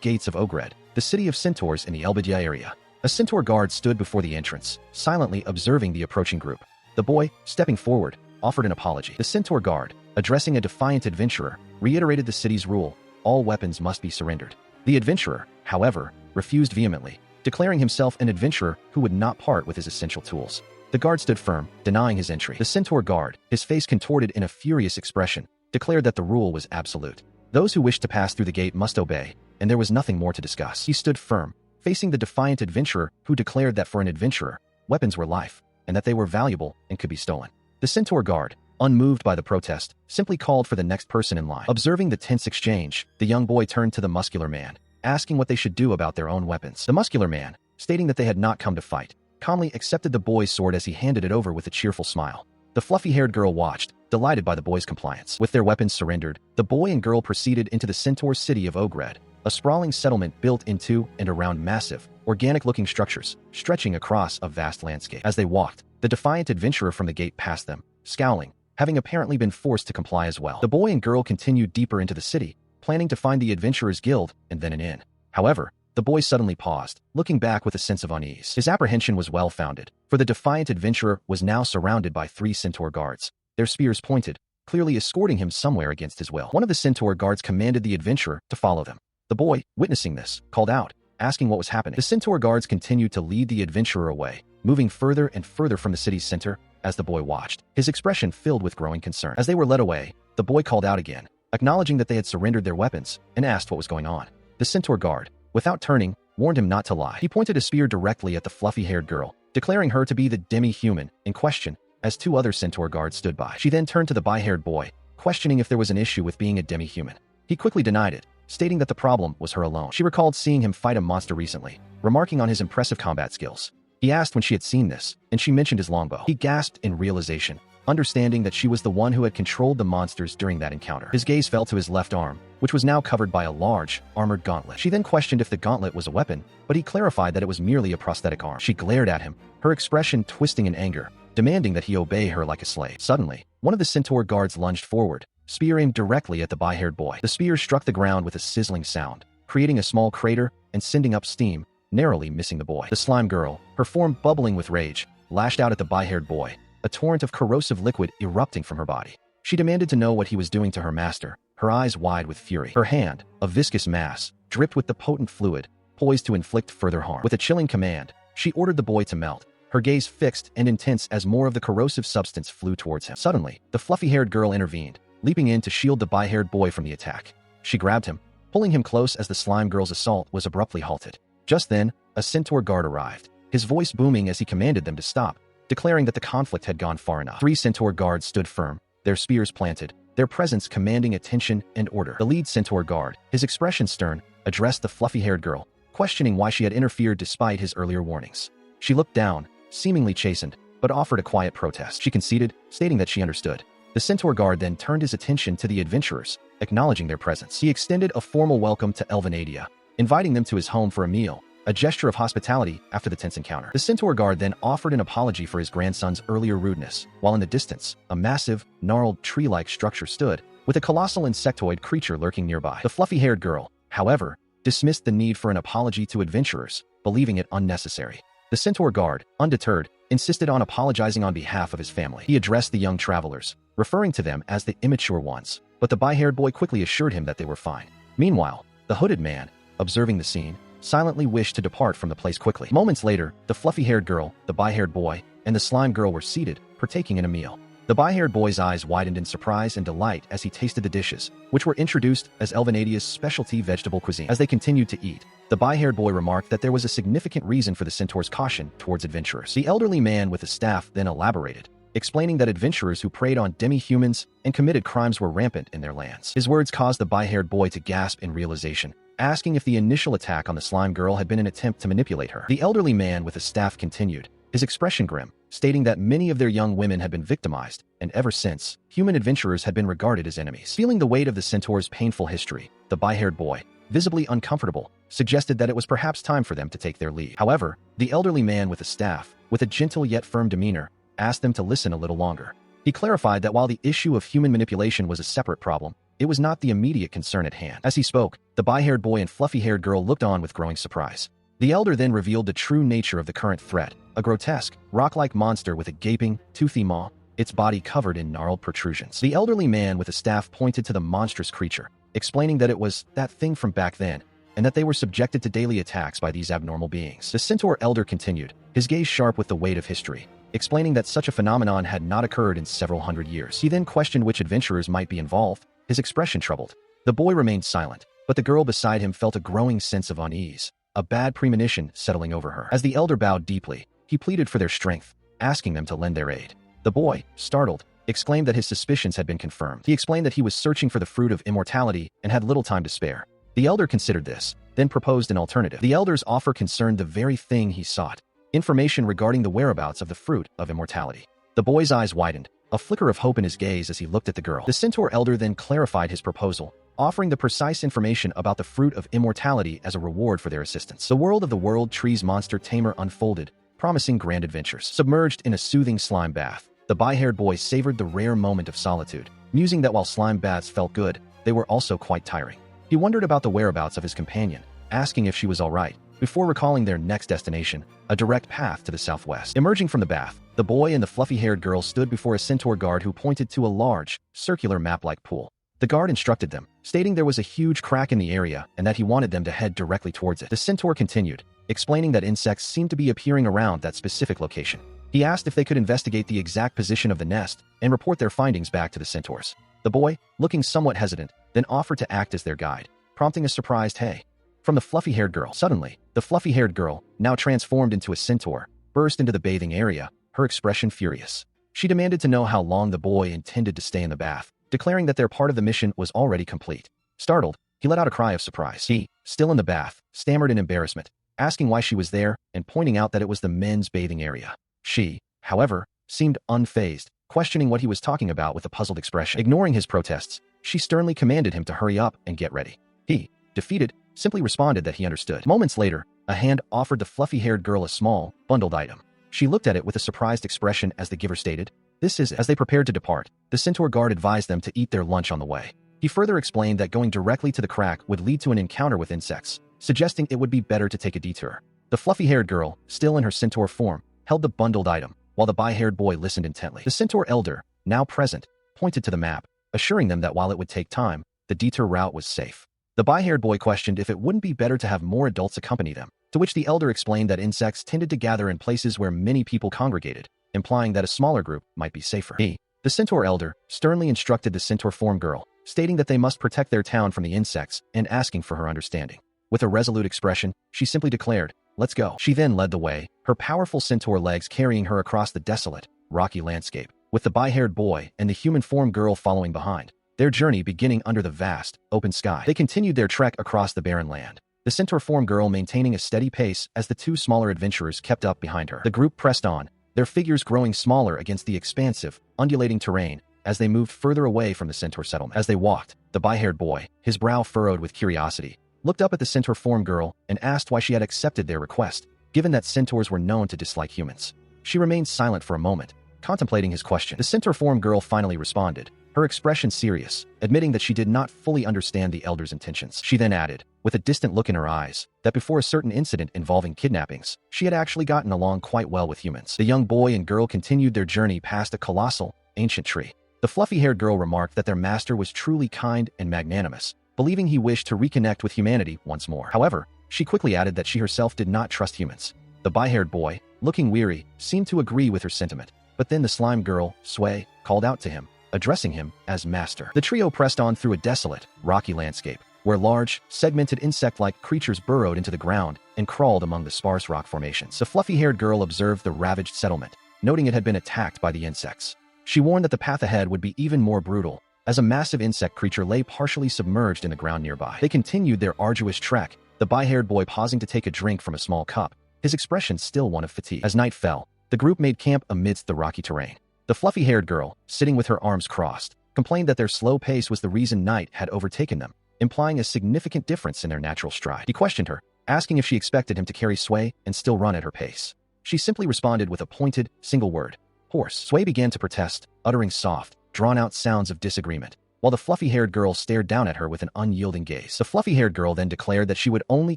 gates of Ogread, the city of centaurs in the Elbadia area. A centaur guard stood before the entrance, silently observing the approaching group. The boy, stepping forward, offered an apology. The centaur guard, addressing a defiant adventurer, reiterated the city's rule: all weapons must be surrendered. The adventurer, however, refused vehemently, declaring himself an adventurer who would not part with his essential tools. The guard stood firm, denying his entry. The centaur guard, his face contorted in a furious expression, declared that the rule was absolute. Those who wished to pass through the gate must obey, and there was nothing more to discuss. He stood firm, facing the defiant adventurer who declared that for an adventurer, weapons were life, and that they were valuable and could be stolen. The centaur guard, unmoved by the protest, simply called for the next person in line. Observing the tense exchange, the young boy turned to the muscular man, asking what they should do about their own weapons. The muscular man, stating that they had not come to fight, calmly accepted the boy's sword as he handed it over with a cheerful smile. The fluffy-haired girl watched, delighted by the boy's compliance. With their weapons surrendered, the boy and girl proceeded into the centaur city of Ogread, a sprawling settlement built into and around massive, organic-looking structures, stretching across a vast landscape. As they walked, the defiant adventurer from the gate passed them, scowling, having apparently been forced to comply as well. The boy and girl continued deeper into the city, planning to find the adventurer's guild and then an inn. However, the boy suddenly paused, looking back with a sense of unease. His apprehension was well-founded, for the defiant adventurer was now surrounded by 3 centaur guards, their spears pointed, clearly escorting him somewhere against his will. One of the centaur guards commanded the adventurer to follow them. The boy, witnessing this, called out, asking what was happening. The centaur guards continued to lead the adventurer away, moving further and further from the city's center as the boy watched, his expression filled with growing concern. As they were led away, the boy called out again, acknowledging that they had surrendered their weapons, and asked what was going on. The centaur guard, without turning, warned him not to lie. He pointed a spear directly at the fluffy-haired girl, declaring her to be the Demi-Human in question, as 2 other centaur guards stood by. She then turned to the bi-haired boy, questioning if there was an issue with being a Demi-Human. He quickly denied it, stating that the problem was her alone. She recalled seeing him fight a monster recently, remarking on his impressive combat skills. He asked when she had seen this, and she mentioned his longbow. He gasped in realization, understanding that she was the one who had controlled the monsters during that encounter. His gaze fell to his left arm, which was now covered by a large, armored gauntlet. She then questioned if the gauntlet was a weapon, but he clarified that it was merely a prosthetic arm. She glared at him, her expression twisting in anger, demanding that he obey her like a slave. Suddenly, one of the centaur guards lunged forward, spear aimed directly at the bi-haired boy. The spear struck the ground with a sizzling sound, creating a small crater and sending up steam, narrowly missing the boy. The slime girl, her form bubbling with rage, lashed out at the bi-haired boy, a torrent of corrosive liquid erupting from her body. She demanded to know what he was doing to her master, her eyes wide with fury. Her hand, a viscous mass, dripped with the potent fluid, poised to inflict further harm. With a chilling command, she ordered the boy to melt, her gaze fixed and intense as more of the corrosive substance flew towards him. Suddenly, the fluffy-haired girl intervened, leaping in to shield the bi-haired boy from the attack. She grabbed him, pulling him close as the slime girl's assault was abruptly halted. Just then, a centaur guard arrived, his voice booming as he commanded them to stop, declaring that the conflict had gone far enough. 3 centaur guards stood firm, their spears planted, their presence commanding attention and order. The lead centaur guard, his expression stern, addressed the fluffy-haired girl, questioning why she had interfered despite his earlier warnings. She looked down, seemingly chastened, but offered a quiet protest. She conceded, stating that she understood. The centaur guard then turned his attention to the adventurers, acknowledging their presence. He extended a formal welcome to Elvanadia, inviting them to his home for a meal, a gesture of hospitality after the tense encounter. The centaur guard then offered an apology for his grandson's earlier rudeness, while in the distance, a massive, gnarled tree-like structure stood, with a colossal insectoid creature lurking nearby. The fluffy-haired girl, however, dismissed the need for an apology to adventurers, believing it unnecessary. The centaur guard, undeterred, insisted on apologizing on behalf of his family. He addressed the young travelers, referring to them as the immature ones, but the bi-haired boy quickly assured him that they were fine. Meanwhile, the hooded man, observing the scene, silently wished to depart from the place quickly. Moments later, the fluffy-haired girl, the bi-haired boy, and the slime girl were seated, partaking in a meal. The bi-haired boy's eyes widened in surprise and delight as he tasted the dishes, which were introduced as Elvanadia's specialty vegetable cuisine. As they continued to eat, the bi-haired boy remarked that there was a significant reason for the centaur's caution towards adventurers. The elderly man with the staff then elaborated, explaining that adventurers who preyed on demi-humans and committed crimes were rampant in their lands. His words caused the bi-haired boy to gasp in realization, asking if the initial attack on the slime girl had been an attempt to manipulate her. The elderly man with the staff continued, his expression grim, stating that many of their young women had been victimized, and ever since, human adventurers had been regarded as enemies. Feeling the weight of the centaur's painful history, the bi-haired boy, visibly uncomfortable, suggested that it was perhaps time for them to take their leave. However, the elderly man with the staff, with a gentle yet firm demeanor, asked them to listen a little longer. He clarified that while the issue of human manipulation was a separate problem, it was not the immediate concern at hand. As he spoke, the bi-haired boy and fluffy-haired girl looked on with growing surprise. The elder then revealed the true nature of the current threat, a grotesque, rock-like monster with a gaping, toothy maw, its body covered in gnarled protrusions. The elderly man with the staff pointed to the monstrous creature, explaining that it was that thing from back then, and that they were subjected to daily attacks by these abnormal beings. The centaur elder continued, his gaze sharp with the weight of history, explaining that such a phenomenon had not occurred in several hundred years. He then questioned which adventurers might be involved, his expression troubled. The boy remained silent, but the girl beside him felt a growing sense of unease, a bad premonition settling over her. As the elder bowed deeply, he pleaded for their strength, asking them to lend their aid. The boy, startled, exclaimed that his suspicions had been confirmed. He explained that he was searching for the fruit of immortality and had little time to spare. The elder considered this, then proposed an alternative. The elder's offer concerned the very thing he sought, information regarding the whereabouts of the fruit of immortality. The boy's eyes widened, a flicker of hope in his gaze as he looked at the girl. The centaur elder then clarified his proposal, offering the precise information about the fruit of immortality as a reward for their assistance. The world of the world tree's monster Tamer unfolded, promising grand adventures. Submerged in a soothing slime bath, the bi-haired boy savored the rare moment of solitude, musing that while slime baths felt good, they were also quite tiring. He wondered about the whereabouts of his companion, asking if she was all right, before recalling their next destination, a direct path to the southwest. Emerging from the bath, the boy and the fluffy-haired girl stood before a centaur guard who pointed to a large, circular map-like pool. The guard instructed them, stating there was a huge crack in the area and that he wanted them to head directly towards it. The centaur continued, explaining that insects seemed to be appearing around that specific location. He asked if they could investigate the exact position of the nest and report their findings back to the centaurs. The boy, looking somewhat hesitant, then offered to act as their guide, prompting a surprised hey from the fluffy-haired girl. Suddenly, the fluffy-haired girl, now transformed into a centaur, burst into the bathing area, her expression furious. She demanded to know how long the boy intended to stay in the bath, declaring that their part of the mission was already complete. Startled, he let out a cry of surprise. He, still in the bath, stammered in embarrassment, asking why she was there and pointing out that it was the men's bathing area. She, however, seemed unfazed, questioning what he was talking about with a puzzled expression. Ignoring his protests, she sternly commanded him to hurry up and get ready. He, defeated, simply responded that he understood. Moments later, a hand offered the fluffy-haired girl a small, bundled item. She looked at it with a surprised expression as the giver stated, "This is it." As they prepared to depart, the centaur guard advised them to eat their lunch on the way. He further explained that going directly to the crack would lead to an encounter with insects, suggesting it would be better to take a detour. The fluffy-haired girl, still in her centaur form, held the bundled item, while the bi-haired boy listened intently. The centaur elder, now present, pointed to the map, assuring them that while it would take time, the detour route was safe. The bi-haired boy questioned if it wouldn't be better to have more adults accompany them, to which the elder explained that insects tended to gather in places where many people congregated, implying that a smaller group might be safer. He, the centaur elder, sternly instructed the centaur form girl, stating that they must protect their town from the insects and asking for her understanding. With a resolute expression, she simply declared, "Let's go." She then led the way, her powerful centaur legs carrying her across the desolate, rocky landscape, with the bi-haired boy and the human form girl following behind, their journey beginning under the vast, open sky. They continued their trek across the barren land, the centaur form girl maintaining a steady pace as the two smaller adventurers kept up behind her. The group pressed on, their figures growing smaller against the expansive, undulating terrain as they moved further away from the centaur settlement. As they walked, the bi-haired boy, his brow furrowed with curiosity, looked up at the centaur form girl and asked why she had accepted their request, given that centaurs were known to dislike humans. She remained silent for a moment, contemplating his question. The centaur form girl finally responded, her expression serious, admitting that she did not fully understand the elder's intentions. She then added, with a distant look in her eyes, that before a certain incident involving kidnappings, she had actually gotten along quite well with humans. The young boy and girl continued their journey past a colossal, ancient tree. The fluffy-haired girl remarked that their master was truly kind and magnanimous, believing he wished to reconnect with humanity once more. However, she quickly added that she herself did not trust humans. The bi-haired boy, looking weary, seemed to agree with her sentiment, but then the slime girl, Sway, called out to him, addressing him as master. The trio pressed on through a desolate, rocky landscape, where large, segmented insect-like creatures burrowed into the ground and crawled among the sparse rock formations. The fluffy-haired girl observed the ravaged settlement, noting it had been attacked by the insects. She warned that the path ahead would be even more brutal, as a massive insect creature lay partially submerged in the ground nearby. They continued their arduous trek, the bi-haired boy pausing to take a drink from a small cup, his expression still one of fatigue. As night fell, the group made camp amidst the rocky terrain. The fluffy-haired girl, sitting with her arms crossed, complained that their slow pace was the reason night had overtaken them, implying a significant difference in their natural stride. He questioned her, asking if she expected him to carry Sway and still run at her pace. She simply responded with a pointed, single word: horse. Sway began to protest, uttering soft, drawn-out sounds of disagreement, while the fluffy-haired girl stared down at her with an unyielding gaze. The fluffy-haired girl then declared that she would only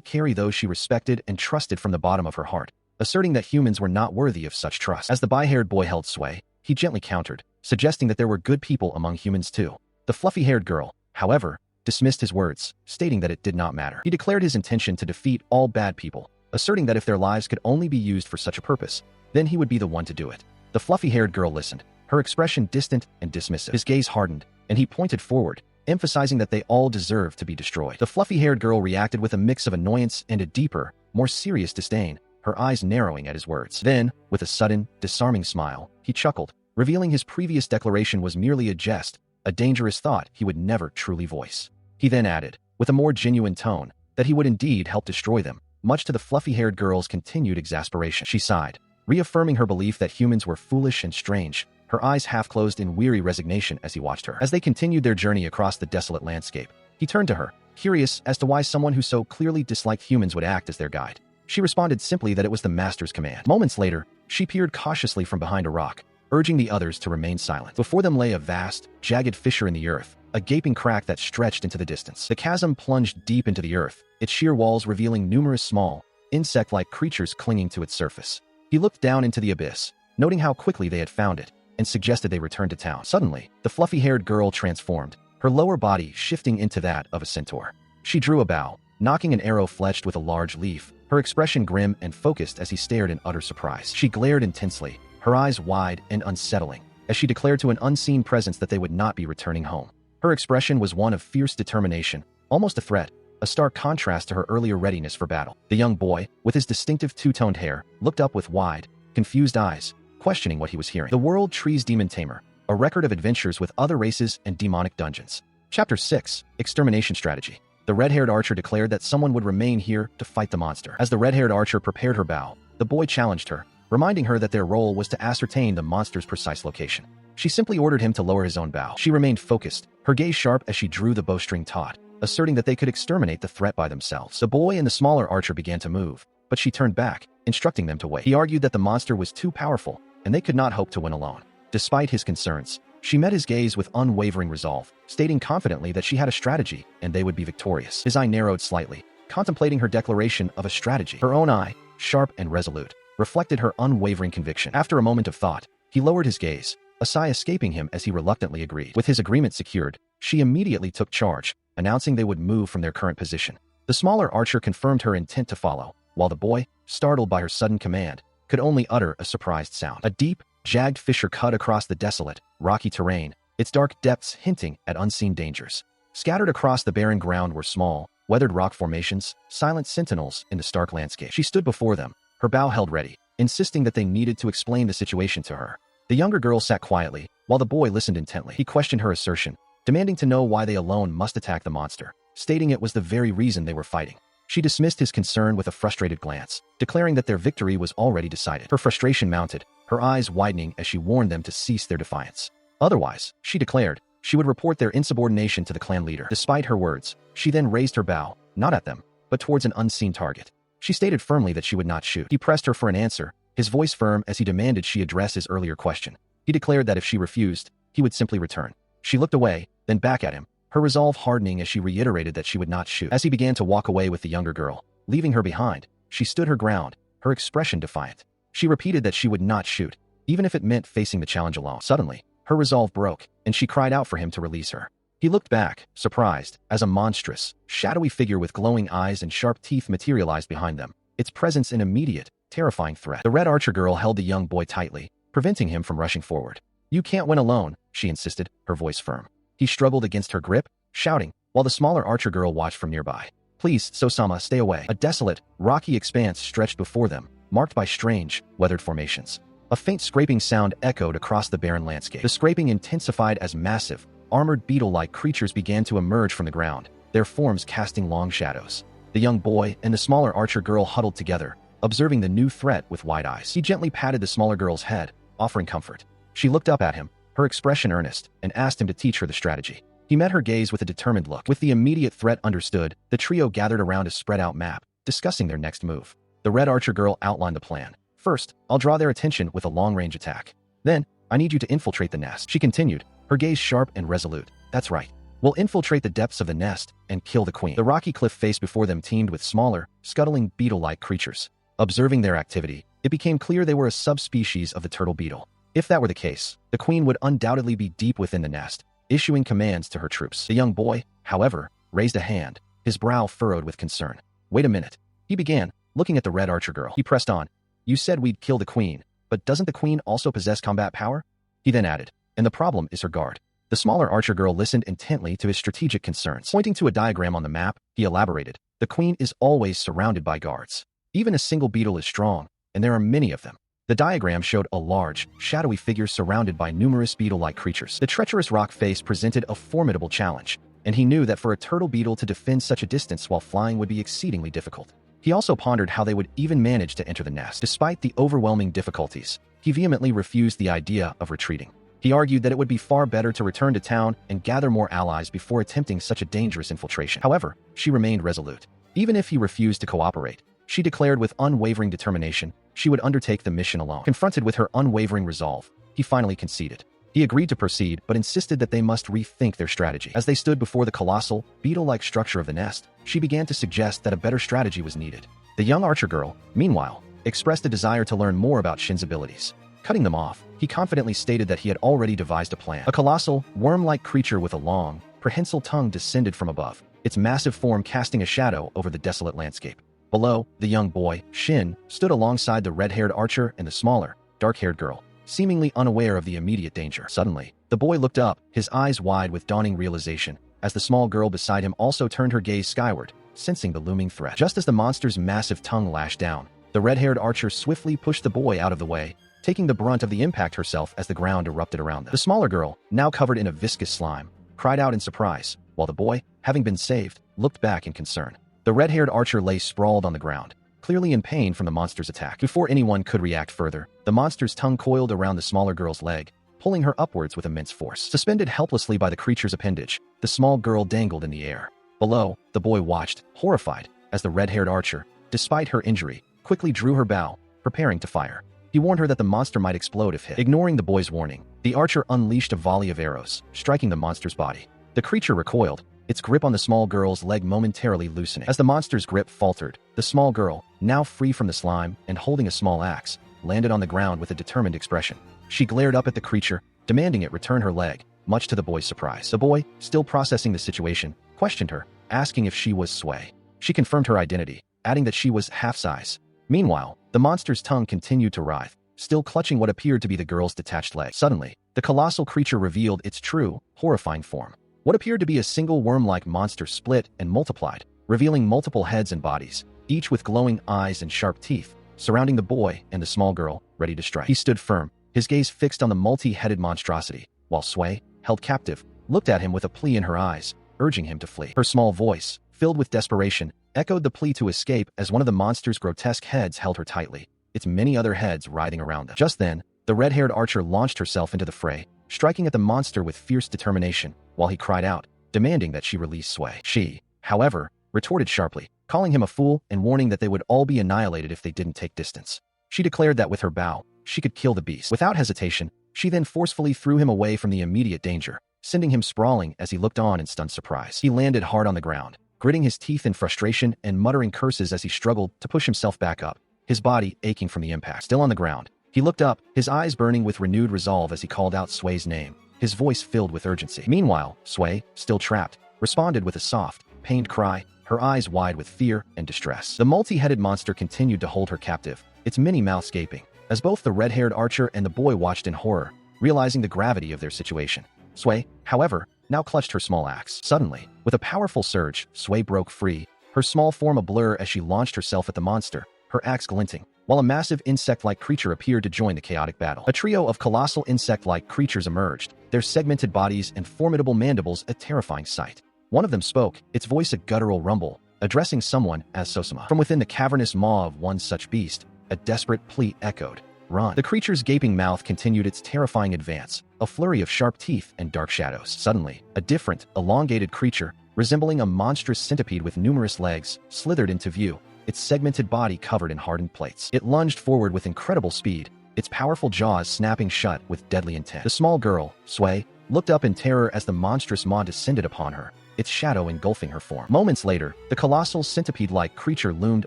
carry those she respected and trusted from the bottom of her heart, asserting that humans were not worthy of such trust. As the bi-haired boy held Sway, he gently countered, suggesting that there were good people among humans too. The fluffy-haired girl, however, dismissed his words, stating that it did not matter. He declared his intention to defeat all bad people, asserting that if their lives could only be used for such a purpose, then he would be the one to do it. The fluffy-haired girl listened, her expression distant and dismissive. His gaze hardened, and he pointed forward, emphasizing that they all deserved to be destroyed. The fluffy-haired girl reacted with a mix of annoyance and a deeper, more serious disdain, her eyes narrowing at his words. Then, with a sudden, disarming smile, he chuckled, revealing his previous declaration was merely a jest, a dangerous thought he would never truly voice. He then added, with a more genuine tone, that he would indeed help destroy them, much to the fluffy-haired girl's continued exasperation. She sighed, reaffirming her belief that humans were foolish and strange, her eyes half-closed in weary resignation as he watched her. As they continued their journey across the desolate landscape, he turned to her, curious as to why someone who so clearly disliked humans would act as their guide. She responded simply that it was the master's command. Moments later, she peered cautiously from behind a rock, urging the others to remain silent. Before them lay a vast, jagged fissure in the earth, a gaping crack that stretched into the distance. The chasm plunged deep into the earth, its sheer walls revealing numerous small, insect-like creatures clinging to its surface. He looked down into the abyss, noting how quickly they had found it, and suggested they return to town. Suddenly, the fluffy-haired girl transformed, her lower body shifting into that of a centaur. She drew a bow, knocking an arrow fletched with a large leaf, her expression grim and focused as he stared in utter surprise. She glared intensely, her eyes wide and unsettling, as she declared to an unseen presence that they would not be returning home. Her expression was one of fierce determination, almost a threat, a stark contrast to her earlier readiness for battle. The young boy, with his distinctive two-toned hair, looked up with wide, confused eyes, questioning what he was hearing. The World Tree's Demon Tamer, a record of adventures with other races and demonic dungeons. Chapter 6, Extermination Strategy. The red-haired archer declared that someone would remain here to fight the monster. As the red-haired archer prepared her bow, the boy challenged her, reminding her that their role was to ascertain the monster's precise location. She simply ordered him to lower his own bow. She remained focused, her gaze sharp as she drew the bowstring taut, asserting that they could exterminate the threat by themselves. The boy and the smaller archer began to move, but she turned back, instructing them to wait. He argued that the monster was too powerful, and they could not hope to win alone. Despite his concerns, she met his gaze with unwavering resolve, stating confidently that she had a strategy and they would be victorious. His eye narrowed slightly, contemplating her declaration of a strategy. Her own eye, sharp and resolute, reflected her unwavering conviction. After a moment of thought, he lowered his gaze, a sigh escaping him as he reluctantly agreed. With his agreement secured, she immediately took charge, announcing they would move from their current position. The smaller archer confirmed her intent to follow, while the boy, startled by her sudden command, could only utter a surprised sound. A deep, jagged fissure cut across the desolate, rocky terrain, its dark depths hinting at unseen dangers. Scattered across the barren ground were small, weathered rock formations, silent sentinels in the stark landscape. She stood before them, her bow held ready, insisting that they needed to explain the situation to her. The younger girl sat quietly, while the boy listened intently. He questioned her assertion, demanding to know why they alone must attack the monster, stating it was the very reason they were fighting. She dismissed his concern with a frustrated glance, declaring that their victory was already decided. Her frustration mounted, her eyes widening as she warned them to cease their defiance. Otherwise, she declared, she would report their insubordination to the clan leader. Despite her words, she then raised her bow, not at them, but towards an unseen target. She stated firmly that she would not shoot. He pressed her for an answer, his voice firm as he demanded she address his earlier question. He declared that if she refused, he would simply return. She looked away, then back at him, her resolve hardening as she reiterated that she would not shoot. As he began to walk away with the younger girl, leaving her behind, she stood her ground, her expression defiant. She repeated that she would not shoot, even if it meant facing the challenge alone. Suddenly, her resolve broke, and she cried out for him to release her. He looked back, surprised, as a monstrous, shadowy figure with glowing eyes and sharp teeth materialized behind them, its presence an immediate, terrifying threat. The red archer girl held the young boy tightly, preventing him from rushing forward. "You can't win alone," she insisted, her voice firm. He struggled against her grip, shouting, while the smaller archer girl watched from nearby. "Please, Sosama, stay away." A desolate, rocky expanse stretched before them, marked by strange, weathered formations. A faint scraping sound echoed across the barren landscape. The scraping intensified as massive, armored beetle-like creatures began to emerge from the ground, their forms casting long shadows. The young boy and the smaller archer girl huddled together, observing the new threat with wide eyes. He gently patted the smaller girl's head, offering comfort. She looked up at him, her expression earnest, and asked him to teach her the strategy. He He met her gaze with a determined look. With the immediate threat understood, the trio gathered around a spread-out map, discussing their next move. The red archer girl outlined the plan. First, I'll draw their attention with a long-range attack. Then, I need you to infiltrate the nest. She continued, her gaze sharp and resolute. That's right. We'll infiltrate the depths of the nest and kill the queen. The rocky cliff face before them teemed with smaller, scuttling beetle-like creatures. Observing their activity, it became clear they were a subspecies of the turtle beetle. If that were the case, the queen would undoubtedly be deep within the nest, issuing commands to her troops. The young boy, however, raised a hand, his brow furrowed with concern. Wait a minute. He began, looking at the red archer girl. He pressed on. You said we'd kill the queen, but doesn't the queen also possess combat power? He then added, and the problem is her guard. The smaller archer girl listened intently to his strategic concerns. Pointing to a diagram on the map, he elaborated, the queen is always surrounded by guards. Even a single beetle is strong, and there are many of them. The diagram showed a large, shadowy figure surrounded by numerous beetle-like creatures. The treacherous rock face presented a formidable challenge, and he knew that for a turtle beetle to defend such a distance while flying would be exceedingly difficult. He also pondered how they would even manage to enter the nest. Despite the overwhelming difficulties, he vehemently refused the idea of retreating. He argued that it would be far better to return to town and gather more allies before attempting such a dangerous infiltration. However, she remained resolute. Even if he refused to cooperate, she declared with unwavering determination she would undertake the mission alone. Confronted with her unwavering resolve, he finally conceded. He agreed to proceed, but insisted that they must rethink their strategy. As they stood before the colossal, beetle-like structure of the nest, she began to suggest that a better strategy was needed. The young archer girl, meanwhile, expressed a desire to learn more about Shin's abilities. Cutting them off, he confidently stated that he had already devised a plan. A colossal, worm-like creature with a long, prehensile tongue descended from above, its massive form casting a shadow over the desolate landscape. Below, the young boy, Shin, stood alongside the red-haired archer and the smaller, dark-haired girl, seemingly unaware of the immediate danger. Suddenly, the boy looked up, his eyes wide with dawning realization, as the small girl beside him also turned her gaze skyward, sensing the looming threat. Just as the monster's massive tongue lashed down, the red-haired archer swiftly pushed the boy out of the way, taking the brunt of the impact herself as the ground erupted around them. The smaller girl, now covered in a viscous slime, cried out in surprise, while the boy, having been saved, looked back in concern. The red-haired archer lay sprawled on the ground, clearly in pain from the monster's attack. Before anyone could react further, the monster's tongue coiled around the smaller girl's leg, pulling her upwards with immense force. Suspended helplessly by the creature's appendage, the small girl dangled in the air. Below, the boy watched, horrified, as the red-haired archer, despite her injury, quickly drew her bow, preparing to fire. He warned her that the monster might explode if hit. Ignoring the boy's warning, the archer unleashed a volley of arrows, striking the monster's body. The creature recoiled, its grip on the small girl's leg momentarily loosening. As the monster's grip faltered, the small girl, now free from the slime and holding a small axe, landed on the ground with a determined expression. She glared up at the creature, demanding it return her leg, much to the boy's surprise. The boy, still processing the situation, questioned her, asking if she was Sway. She confirmed her identity, adding that she was half-size. Meanwhile, the monster's tongue continued to writhe, still clutching what appeared to be the girl's detached leg. Suddenly, the colossal creature revealed its true, horrifying form. What appeared to be a single worm-like monster split and multiplied, revealing multiple heads and bodies, each with glowing eyes and sharp teeth, surrounding the boy and the small girl, ready to strike. He stood firm, his gaze fixed on the multi-headed monstrosity, while Sway, held captive, looked at him with a plea in her eyes, urging him to flee. Her small voice, filled with desperation, echoed the plea to escape as one of the monster's grotesque heads held her tightly, its many other heads writhing around them. Just then, the red-haired archer launched herself into the fray, striking at the monster with fierce determination, while he cried out, demanding that she release Sway. She, however, retorted sharply, calling him a fool and warning that they would all be annihilated if they didn't take distance. She declared that with her bow, she could kill the beast. Without hesitation, she then forcefully threw him away from the immediate danger, sending him sprawling as he looked on in stunned surprise. He landed hard on the ground, gritting his teeth in frustration and muttering curses as he struggled to push himself back up, his body aching from the impact. Still on the ground, he looked up, his eyes burning with renewed resolve as he called out Sway's name, his voice filled with urgency. Meanwhile, Sway, still trapped, responded with a soft, pained cry, her eyes wide with fear and distress. The multi-headed monster continued to hold her captive, its many mouths gaping, as both the red-haired archer and the boy watched in horror, realizing the gravity of their situation. Sway, however, now clutched her small axe. Suddenly, with a powerful surge, Sway broke free, her small form a blur as she launched herself at the monster, her axe glinting, while a massive insect-like creature appeared to join the chaotic battle. A trio of colossal insect-like creatures emerged, their segmented bodies and formidable mandibles a terrifying sight. One of them spoke, its voice a guttural rumble, addressing someone as Sosama. From within the cavernous maw of one such beast, a desperate plea echoed, run. The creature's gaping mouth continued its terrifying advance, a flurry of sharp teeth and dark shadows. Suddenly, a different, elongated creature, resembling a monstrous centipede with numerous legs, slithered into view, its segmented body covered in hardened plates. It lunged forward with incredible speed, its powerful jaws snapping shut with deadly intent. The small girl, Sway, looked up in terror as the monstrous maw descended upon her, its shadow engulfing her form. Moments later, the colossal centipede-like creature loomed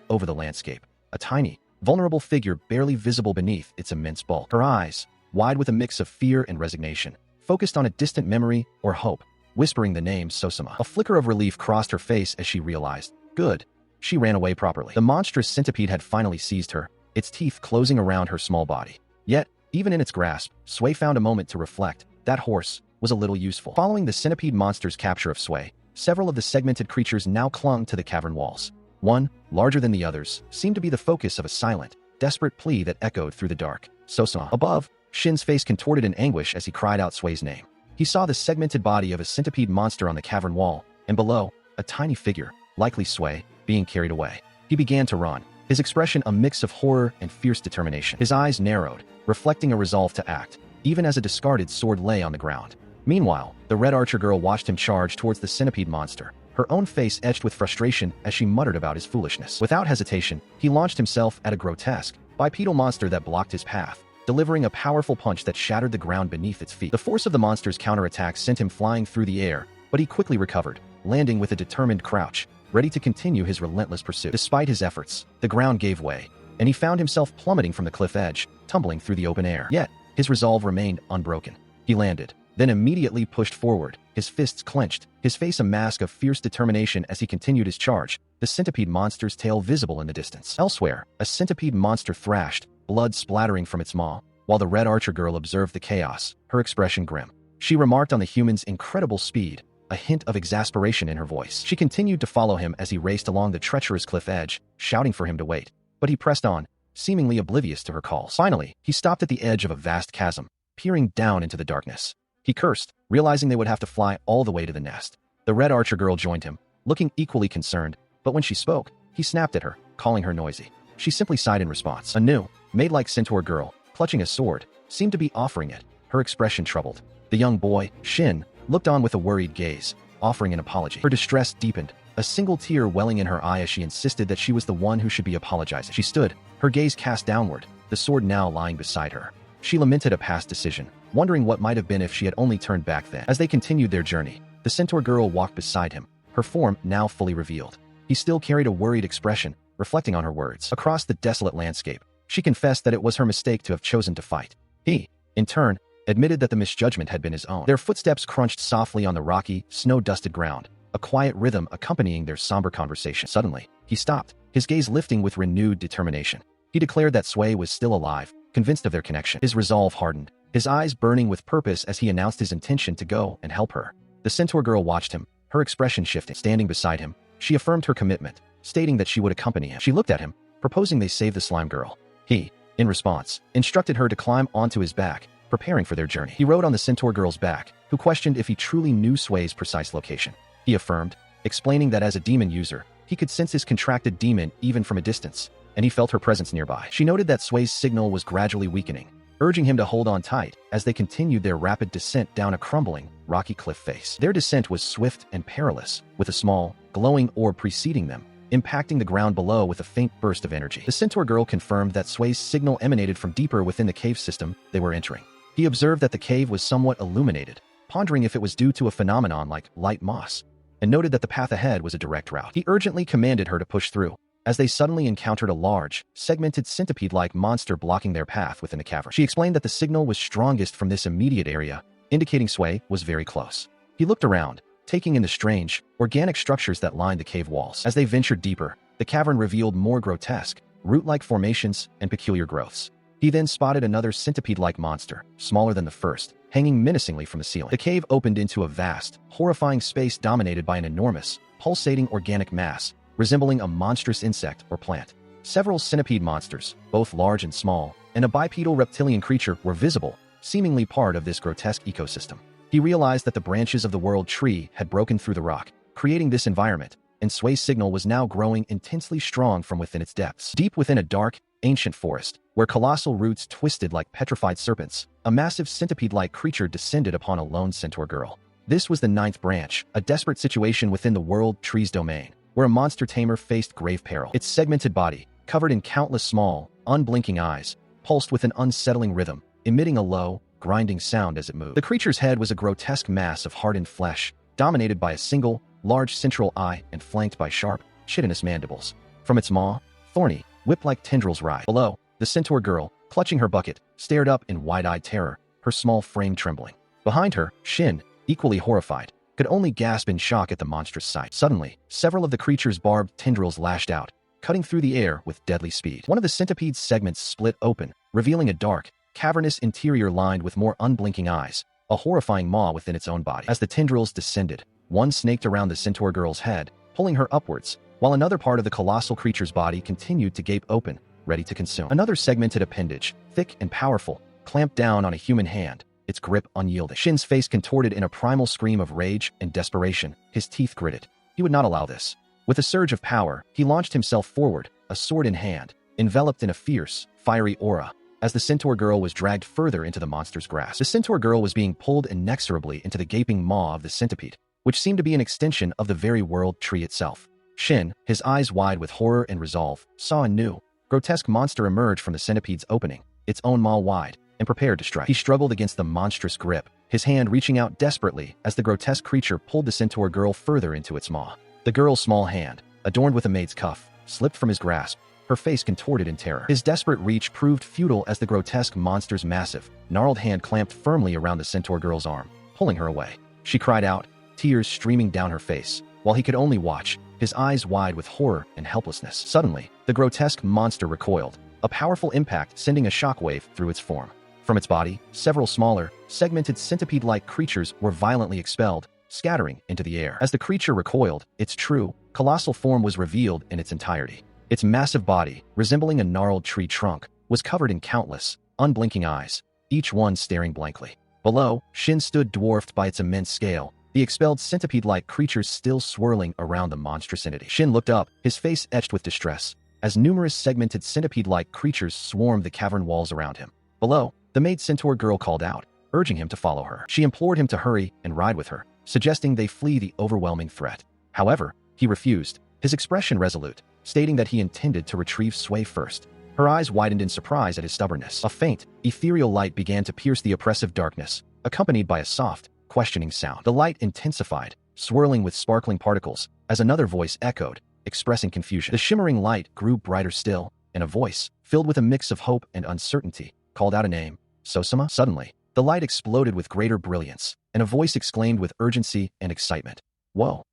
over the landscape, a tiny, vulnerable figure barely visible beneath its immense bulk. Her eyes, wide with a mix of fear and resignation, focused on a distant memory or hope, whispering the name Sosama. A flicker of relief crossed her face as she realized, good, she ran away properly. The monstrous centipede had finally seized her, its teeth closing around her small body. Yet, even in its grasp, Sway found a moment to reflect. That horse was a little useful. Following the centipede monster's capture of Sway, several of the segmented creatures now clung to the cavern walls. One, larger than the others, seemed to be the focus of a silent, desperate plea that echoed through the dark. Sosama. Above, Shin's face contorted in anguish as he cried out Sway's name. He saw the segmented body of a centipede monster on the cavern wall, and below, a tiny figure, likely Sway, being carried away. He began to run, his expression a mix of horror and fierce determination. His eyes narrowed, reflecting a resolve to act, even as a discarded sword lay on the ground. Meanwhile, the Red Archer girl watched him charge towards the centipede monster, her own face etched with frustration as she muttered about his foolishness. Without hesitation, he launched himself at a grotesque, bipedal monster that blocked his path, delivering a powerful punch that shattered the ground beneath its feet. The force of the monster's counterattack sent him flying through the air, but he quickly recovered, landing with a determined crouch, ready to continue his relentless pursuit. Despite his efforts, the ground gave way, and he found himself plummeting from the cliff edge, tumbling through the open air. Yet, his resolve remained unbroken. He landed, then immediately pushed forward, his fists clenched, his face a mask of fierce determination as he continued his charge, the centipede monster's tail visible in the distance. Elsewhere, a centipede monster thrashed, blood splattering from its maw, while the Red Archer girl observed the chaos, her expression grim. She remarked on the human's incredible speed, a hint of exasperation in her voice. She continued to follow him as he raced along the treacherous cliff edge, shouting for him to wait, but he pressed on, seemingly oblivious to her calls. Finally, he stopped at the edge of a vast chasm, peering down into the darkness. He cursed, realizing they would have to fly all the way to the nest. The Red Archer girl joined him, looking equally concerned, but when she spoke, he snapped at her, calling her noisy. She simply sighed in response. A new, maid-like centaur girl, clutching a sword, seemed to be offering it, her expression troubled. The young boy, Shin, looked on with a worried gaze, offering an apology. Her distress deepened, a single tear welling in her eye as she insisted that she was the one who should be apologizing. She stood, her gaze cast downward, the sword now lying beside her. She lamented a past decision, wondering what might have been if she had only turned back then. As they continued their journey, the centaur girl walked beside him, her form now fully revealed. He still carried a worried expression, reflecting on her words. Across the desolate landscape, she confessed that it was her mistake to have chosen to fight. He, in turn, admitted that the misjudgment had been his own. Their footsteps crunched softly on the rocky, snow-dusted ground, a quiet rhythm accompanying their somber conversation. Suddenly, he stopped, his gaze lifting with renewed determination. He declared that Sway was still alive, convinced of their connection. His resolve hardened, his eyes burning with purpose as he announced his intention to go and help her. The centaur girl watched him, her expression shifting. Standing beside him, she affirmed her commitment, stating that she would accompany him. She looked at him, proposing they save the slime girl. He, in response, instructed her to climb onto his back, preparing for their journey. He rode on the centaur girl's back, who questioned if he truly knew Sway's precise location. He affirmed, explaining that as a demon user, he could sense his contracted demon even from a distance, and he felt her presence nearby. She noted that Sway's signal was gradually weakening, urging him to hold on tight as they continued their rapid descent down a crumbling, rocky cliff face. Their descent was swift and perilous, with a small, glowing orb preceding them, impacting the ground below with a faint burst of energy. The centaur girl confirmed that Sway's signal emanated from deeper within the cave system they were entering. He observed that the cave was somewhat illuminated, pondering if it was due to a phenomenon like light moss, and noted that the path ahead was a direct route. He urgently commanded her to push through, as they suddenly encountered a large, segmented centipede-like monster blocking their path within the cavern. She explained that the signal was strongest from this immediate area, indicating Sway was very close. He looked around, taking in the strange, organic structures that lined the cave walls. As they ventured deeper, the cavern revealed more grotesque, root-like formations and peculiar growths. He then spotted another centipede-like monster, smaller than the first, hanging menacingly from the ceiling. The cave opened into a vast, horrifying space dominated by an enormous, pulsating organic mass, resembling a monstrous insect or plant. Several centipede monsters, both large and small, and a bipedal reptilian creature were visible, seemingly part of this grotesque ecosystem. He realized that the branches of the world tree had broken through the rock, creating this environment, and Sway's signal was now growing intensely strong from within its depths. Deep within a dark, ancient forest, where colossal roots twisted like petrified serpents, a massive centipede-like creature descended upon a lone centaur girl. This was the ninth branch, a desperate situation within the world tree's domain, where a monster tamer faced grave peril. Its segmented body, covered in countless small, unblinking eyes, pulsed with an unsettling rhythm, emitting a low, grinding sound as it moved. The creature's head was a grotesque mass of hardened flesh, dominated by a single, large central eye and flanked by sharp, chitinous mandibles. From its maw, thorny, whip-like tendrils writhed. Below, the centaur girl, clutching her bucket, stared up in wide-eyed terror, her small frame trembling. Behind her, Shin, equally horrified, could only gasp in shock at the monstrous sight. Suddenly, several of the creature's barbed tendrils lashed out, cutting through the air with deadly speed. One of the centipede's segments split open, revealing a dark, cavernous interior lined with more unblinking eyes, a horrifying maw within its own body. As the tendrils descended, one snaked around the centaur girl's head, pulling her upwards, while another part of the colossal creature's body continued to gape open, ready to consume. Another segmented appendage, thick and powerful, clamped down on a human hand, its grip unyielding. Shin's face contorted in a primal scream of rage and desperation, his teeth gritted. He would not allow this. With a surge of power, he launched himself forward, a sword in hand, enveloped in a fierce, fiery aura, as the centaur girl was dragged further into the monster's grasp. The centaur girl was being pulled inexorably into the gaping maw of the centipede, which seemed to be an extension of the very world tree itself. Shin, his eyes wide with horror and resolve, saw a new, grotesque monster emerge from the centipede's opening, its own maw wide, and prepared to strike. He struggled against the monstrous grip, his hand reaching out desperately as the grotesque creature pulled the centaur girl further into its maw. The girl's small hand, adorned with a maid's cuff, slipped from his grasp, her face contorted in terror. His desperate reach proved futile as the grotesque monster's massive, gnarled hand clamped firmly around the centaur girl's arm, pulling her away. She cried out, tears streaming down her face, while he could only watch, his eyes wide with horror and helplessness. Suddenly, the grotesque monster recoiled, a powerful impact sending a shockwave through its form. From its body, several smaller, segmented centipede-like creatures were violently expelled, scattering into the air. As the creature recoiled, its true, colossal form was revealed in its entirety. Its massive body, resembling a gnarled tree trunk, was covered in countless, unblinking eyes, each one staring blankly. Below, Shin stood dwarfed by its immense scale, the expelled centipede-like creatures still swirling around the monstrous entity. Shin looked up, his face etched with distress, as numerous segmented centipede-like creatures swarmed the cavern walls around him. Below, the maid centaur girl called out, urging him to follow her. She implored him to hurry and ride with her, suggesting they flee the overwhelming threat. However, he refused, his expression resolute, stating that he intended to retrieve Sway first. Her eyes widened in surprise at his stubbornness. A faint, ethereal light began to pierce the oppressive darkness, accompanied by a soft, questioning sound. The light intensified, swirling with sparkling particles, as another voice echoed, expressing confusion. The shimmering light grew brighter still, and a voice, filled with a mix of hope and uncertainty, called out a name. Sosama? Suddenly, the light exploded with greater brilliance, and a voice exclaimed with urgency and excitement. Whoa!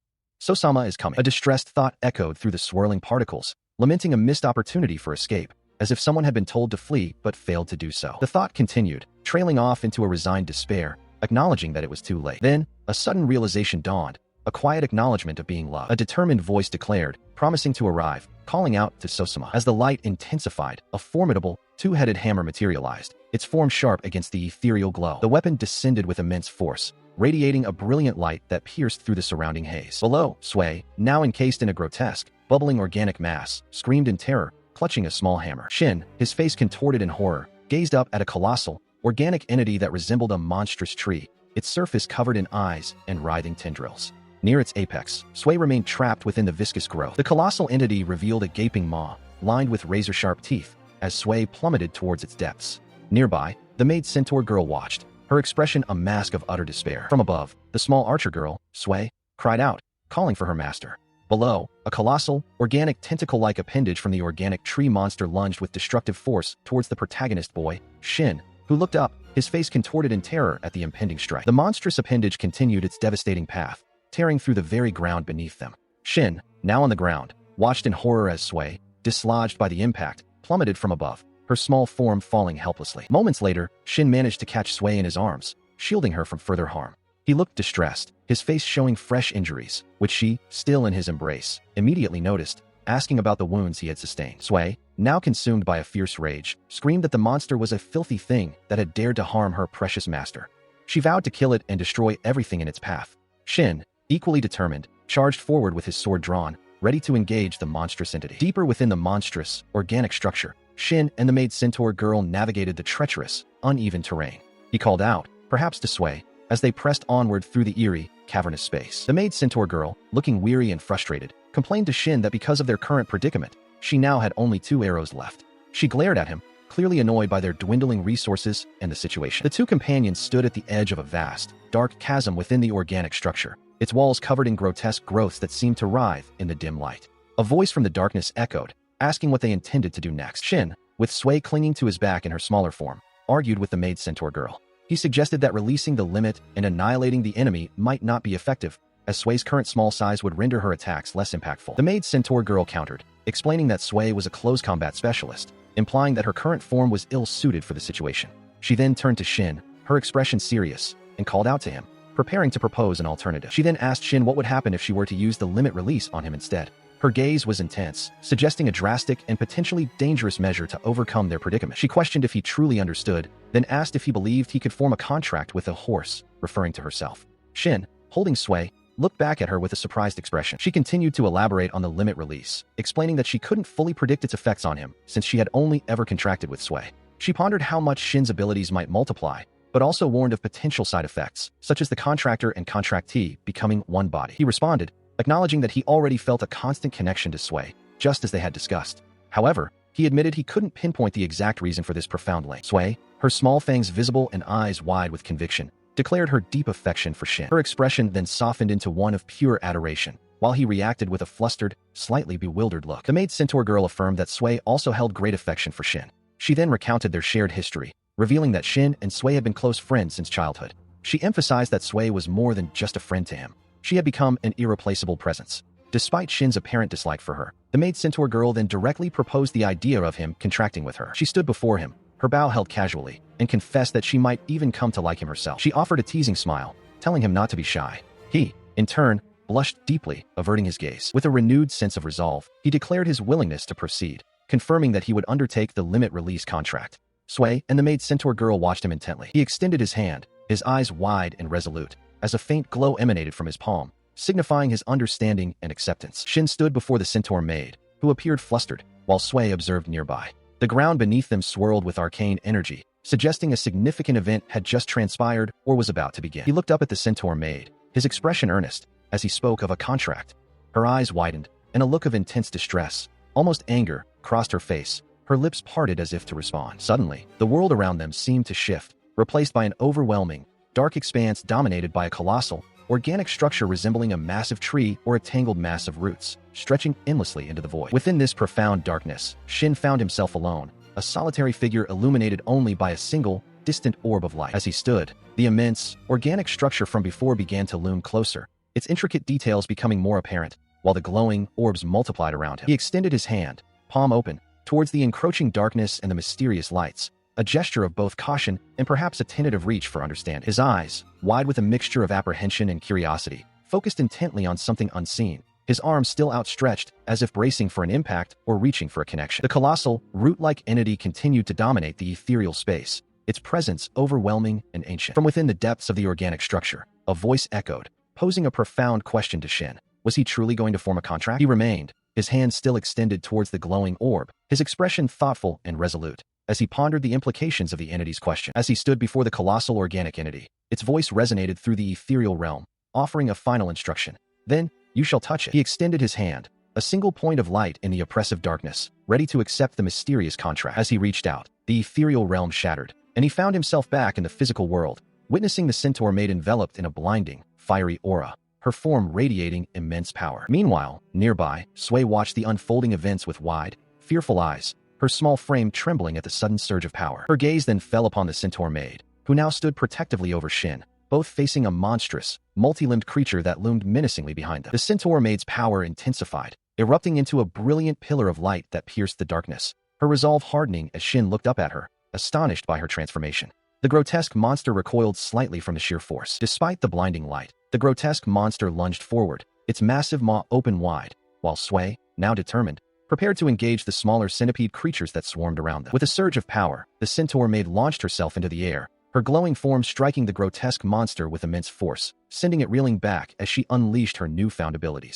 Sosama is coming. A distressed thought echoed through the swirling particles, lamenting a missed opportunity for escape, as if someone had been told to flee but failed to do so. The thought continued, trailing off into a resigned despair, acknowledging that it was too late. Then, a sudden realization dawned, a quiet acknowledgement of being loved. A determined voice declared, promising to arrive, calling out to Sosama. As the light intensified, a formidable, two-headed hammer materialized, its form sharp against the ethereal glow. The weapon descended with immense force, radiating a brilliant light that pierced through the surrounding haze. Below, Sway, now encased in a grotesque, bubbling organic mass, screamed in terror, clutching a small hammer. Shin, his face contorted in horror, gazed up at a colossal, organic entity that resembled a monstrous tree, its surface covered in eyes and writhing tendrils. Near its apex, Sway remained trapped within the viscous growth. The colossal entity revealed a gaping maw, lined with razor-sharp teeth, as Sway plummeted towards its depths. Nearby, the maid centaur girl watched, her expression a mask of utter despair. From above, the small archer girl, Sway, cried out, calling for her master. Below, a colossal, organic tentacle-like appendage from the organic tree monster lunged with destructive force towards the protagonist boy, Shin, who looked up, his face contorted in terror at the impending strike. The monstrous appendage continued its devastating path, tearing through the very ground beneath them. Shin, now on the ground, watched in horror as Sway, dislodged by the impact, plummeted from above, her small form falling helplessly. Moments later, Shin managed to catch Sway in his arms, shielding her from further harm. He looked distressed, his face showing fresh injuries, which she, still in his embrace, immediately noticed, asking about the wounds he had sustained. Sway, now consumed by a fierce rage, screamed that the monster was a filthy thing that had dared to harm her precious master. She vowed to kill it and destroy everything in its path. Shin, equally determined, charged forward with his sword drawn, ready to engage the monstrous entity. Deeper within the monstrous, organic structure, Shin and the maid centaur girl navigated the treacherous, uneven terrain. He called out, perhaps to Sway, as they pressed onward through the eerie, cavernous space. The maid centaur girl, looking weary and frustrated, complained to Shin that because of their current predicament, she now had only 2 arrows left. She glared at him, clearly annoyed by their dwindling resources and the situation. The two companions stood at the edge of a vast, dark chasm within the organic structure, its walls covered in grotesque growths that seemed to writhe in the dim light. A voice from the darkness echoed, asking what they intended to do next. Shin, with Sway clinging to his back in her smaller form, argued with the maid centaur girl. He suggested that releasing the limit and annihilating the enemy might not be effective, as Sway's current small size would render her attacks less impactful. The maid centaur girl countered, explaining that Sway was a close combat specialist, implying that her current form was ill-suited for the situation. She then turned to Shin, her expression serious, and called out to him, preparing to propose an alternative. She then asked Shin what would happen if she were to use the limit release on him instead. Her gaze was intense, suggesting a drastic and potentially dangerous measure to overcome their predicament. She questioned if he truly understood, then asked if he believed he could form a contract with a horse, referring to herself. Shin, holding Sway, looked back at her with a surprised expression. She continued to elaborate on the limit release, explaining that she couldn't fully predict its effects on him, since she had only ever contracted with Sway. She pondered how much Shin's abilities might multiply, but also warned of potential side effects, such as the contractor and contractee becoming one body. He responded, acknowledging that he already felt a constant connection to Sway, just as they had discussed. However, he admitted he couldn't pinpoint the exact reason for this profound link. Sway, her small fangs visible and eyes wide with conviction, declared her deep affection for Shin. Her expression then softened into one of pure adoration, while he reacted with a flustered, slightly bewildered look. The maid centaur girl affirmed that Sway also held great affection for Shin. She then recounted their shared history, revealing that Shin and Sway had been close friends since childhood. She emphasized that Sway was more than just a friend to him. She had become an irreplaceable presence. Despite Shin's apparent dislike for her, the maid centaur girl then directly proposed the idea of him contracting with her. She stood before him, her bow held casually, and confessed that she might even come to like him herself. She offered a teasing smile, telling him not to be shy. He, in turn, blushed deeply, averting his gaze. With a renewed sense of resolve, he declared his willingness to proceed, confirming that he would undertake the limit release contract. Sway and the maid centaur girl watched him intently. He extended his hand, his eyes wide and resolute, as a faint glow emanated from his palm, signifying his understanding and acceptance. Shin stood before the centaur maid, who appeared flustered, while Sway observed nearby. The ground beneath them swirled with arcane energy, suggesting a significant event had just transpired or was about to begin. He looked up at the centaur maid, his expression earnest, as he spoke of a contract. Her eyes widened, and a look of intense distress, almost anger, crossed her face. Her lips parted as if to respond. Suddenly, the world around them seemed to shift, replaced by an overwhelming, dark expanse dominated by a colossal, organic structure resembling a massive tree or a tangled mass of roots, stretching endlessly into the void. Within this profound darkness, Shin found himself alone, a solitary figure illuminated only by a single, distant orb of light. As he stood, the immense, organic structure from before began to loom closer, its intricate details becoming more apparent, while the glowing orbs multiplied around him. He extended his hand, palm open, towards the encroaching darkness and the mysterious lights, a gesture of both caution and perhaps a tentative reach for understanding. His eyes, wide with a mixture of apprehension and curiosity, focused intently on something unseen, his arms still outstretched as if bracing for an impact or reaching for a connection. The colossal, root-like entity continued to dominate the ethereal space, its presence overwhelming and ancient. From within the depths of the organic structure, a voice echoed, posing a profound question to Shin. Was he truly going to form a contract? He remained, his hand still extended towards the glowing orb, his expression thoughtful and resolute, as he pondered the implications of the entity's question. As he stood before the colossal organic entity, its voice resonated through the ethereal realm, offering a final instruction. Then, you shall touch it. He extended his hand, a single point of light in the oppressive darkness, ready to accept the mysterious contract. As he reached out, the ethereal realm shattered, and he found himself back in the physical world, witnessing the centaur maid enveloped in a blinding, fiery aura, her form radiating immense power. Meanwhile, nearby, Sway watched the unfolding events with wide, fearful eyes, her small frame trembling at the sudden surge of power. Her gaze then fell upon the centaur maid, who now stood protectively over Shin, both facing a monstrous, multi-limbed creature that loomed menacingly behind them. The centaur maid's power intensified, erupting into a brilliant pillar of light that pierced the darkness, her resolve hardening as Shin looked up at her, astonished by her transformation. The grotesque monster recoiled slightly from the sheer force. Despite the blinding light, the grotesque monster lunged forward, its massive maw open wide, while Sway, now determined, prepared to engage the smaller centipede creatures that swarmed around them. With a surge of power, the centaur maid launched herself into the air, her glowing form striking the grotesque monster with immense force, sending it reeling back as she unleashed her newfound abilities.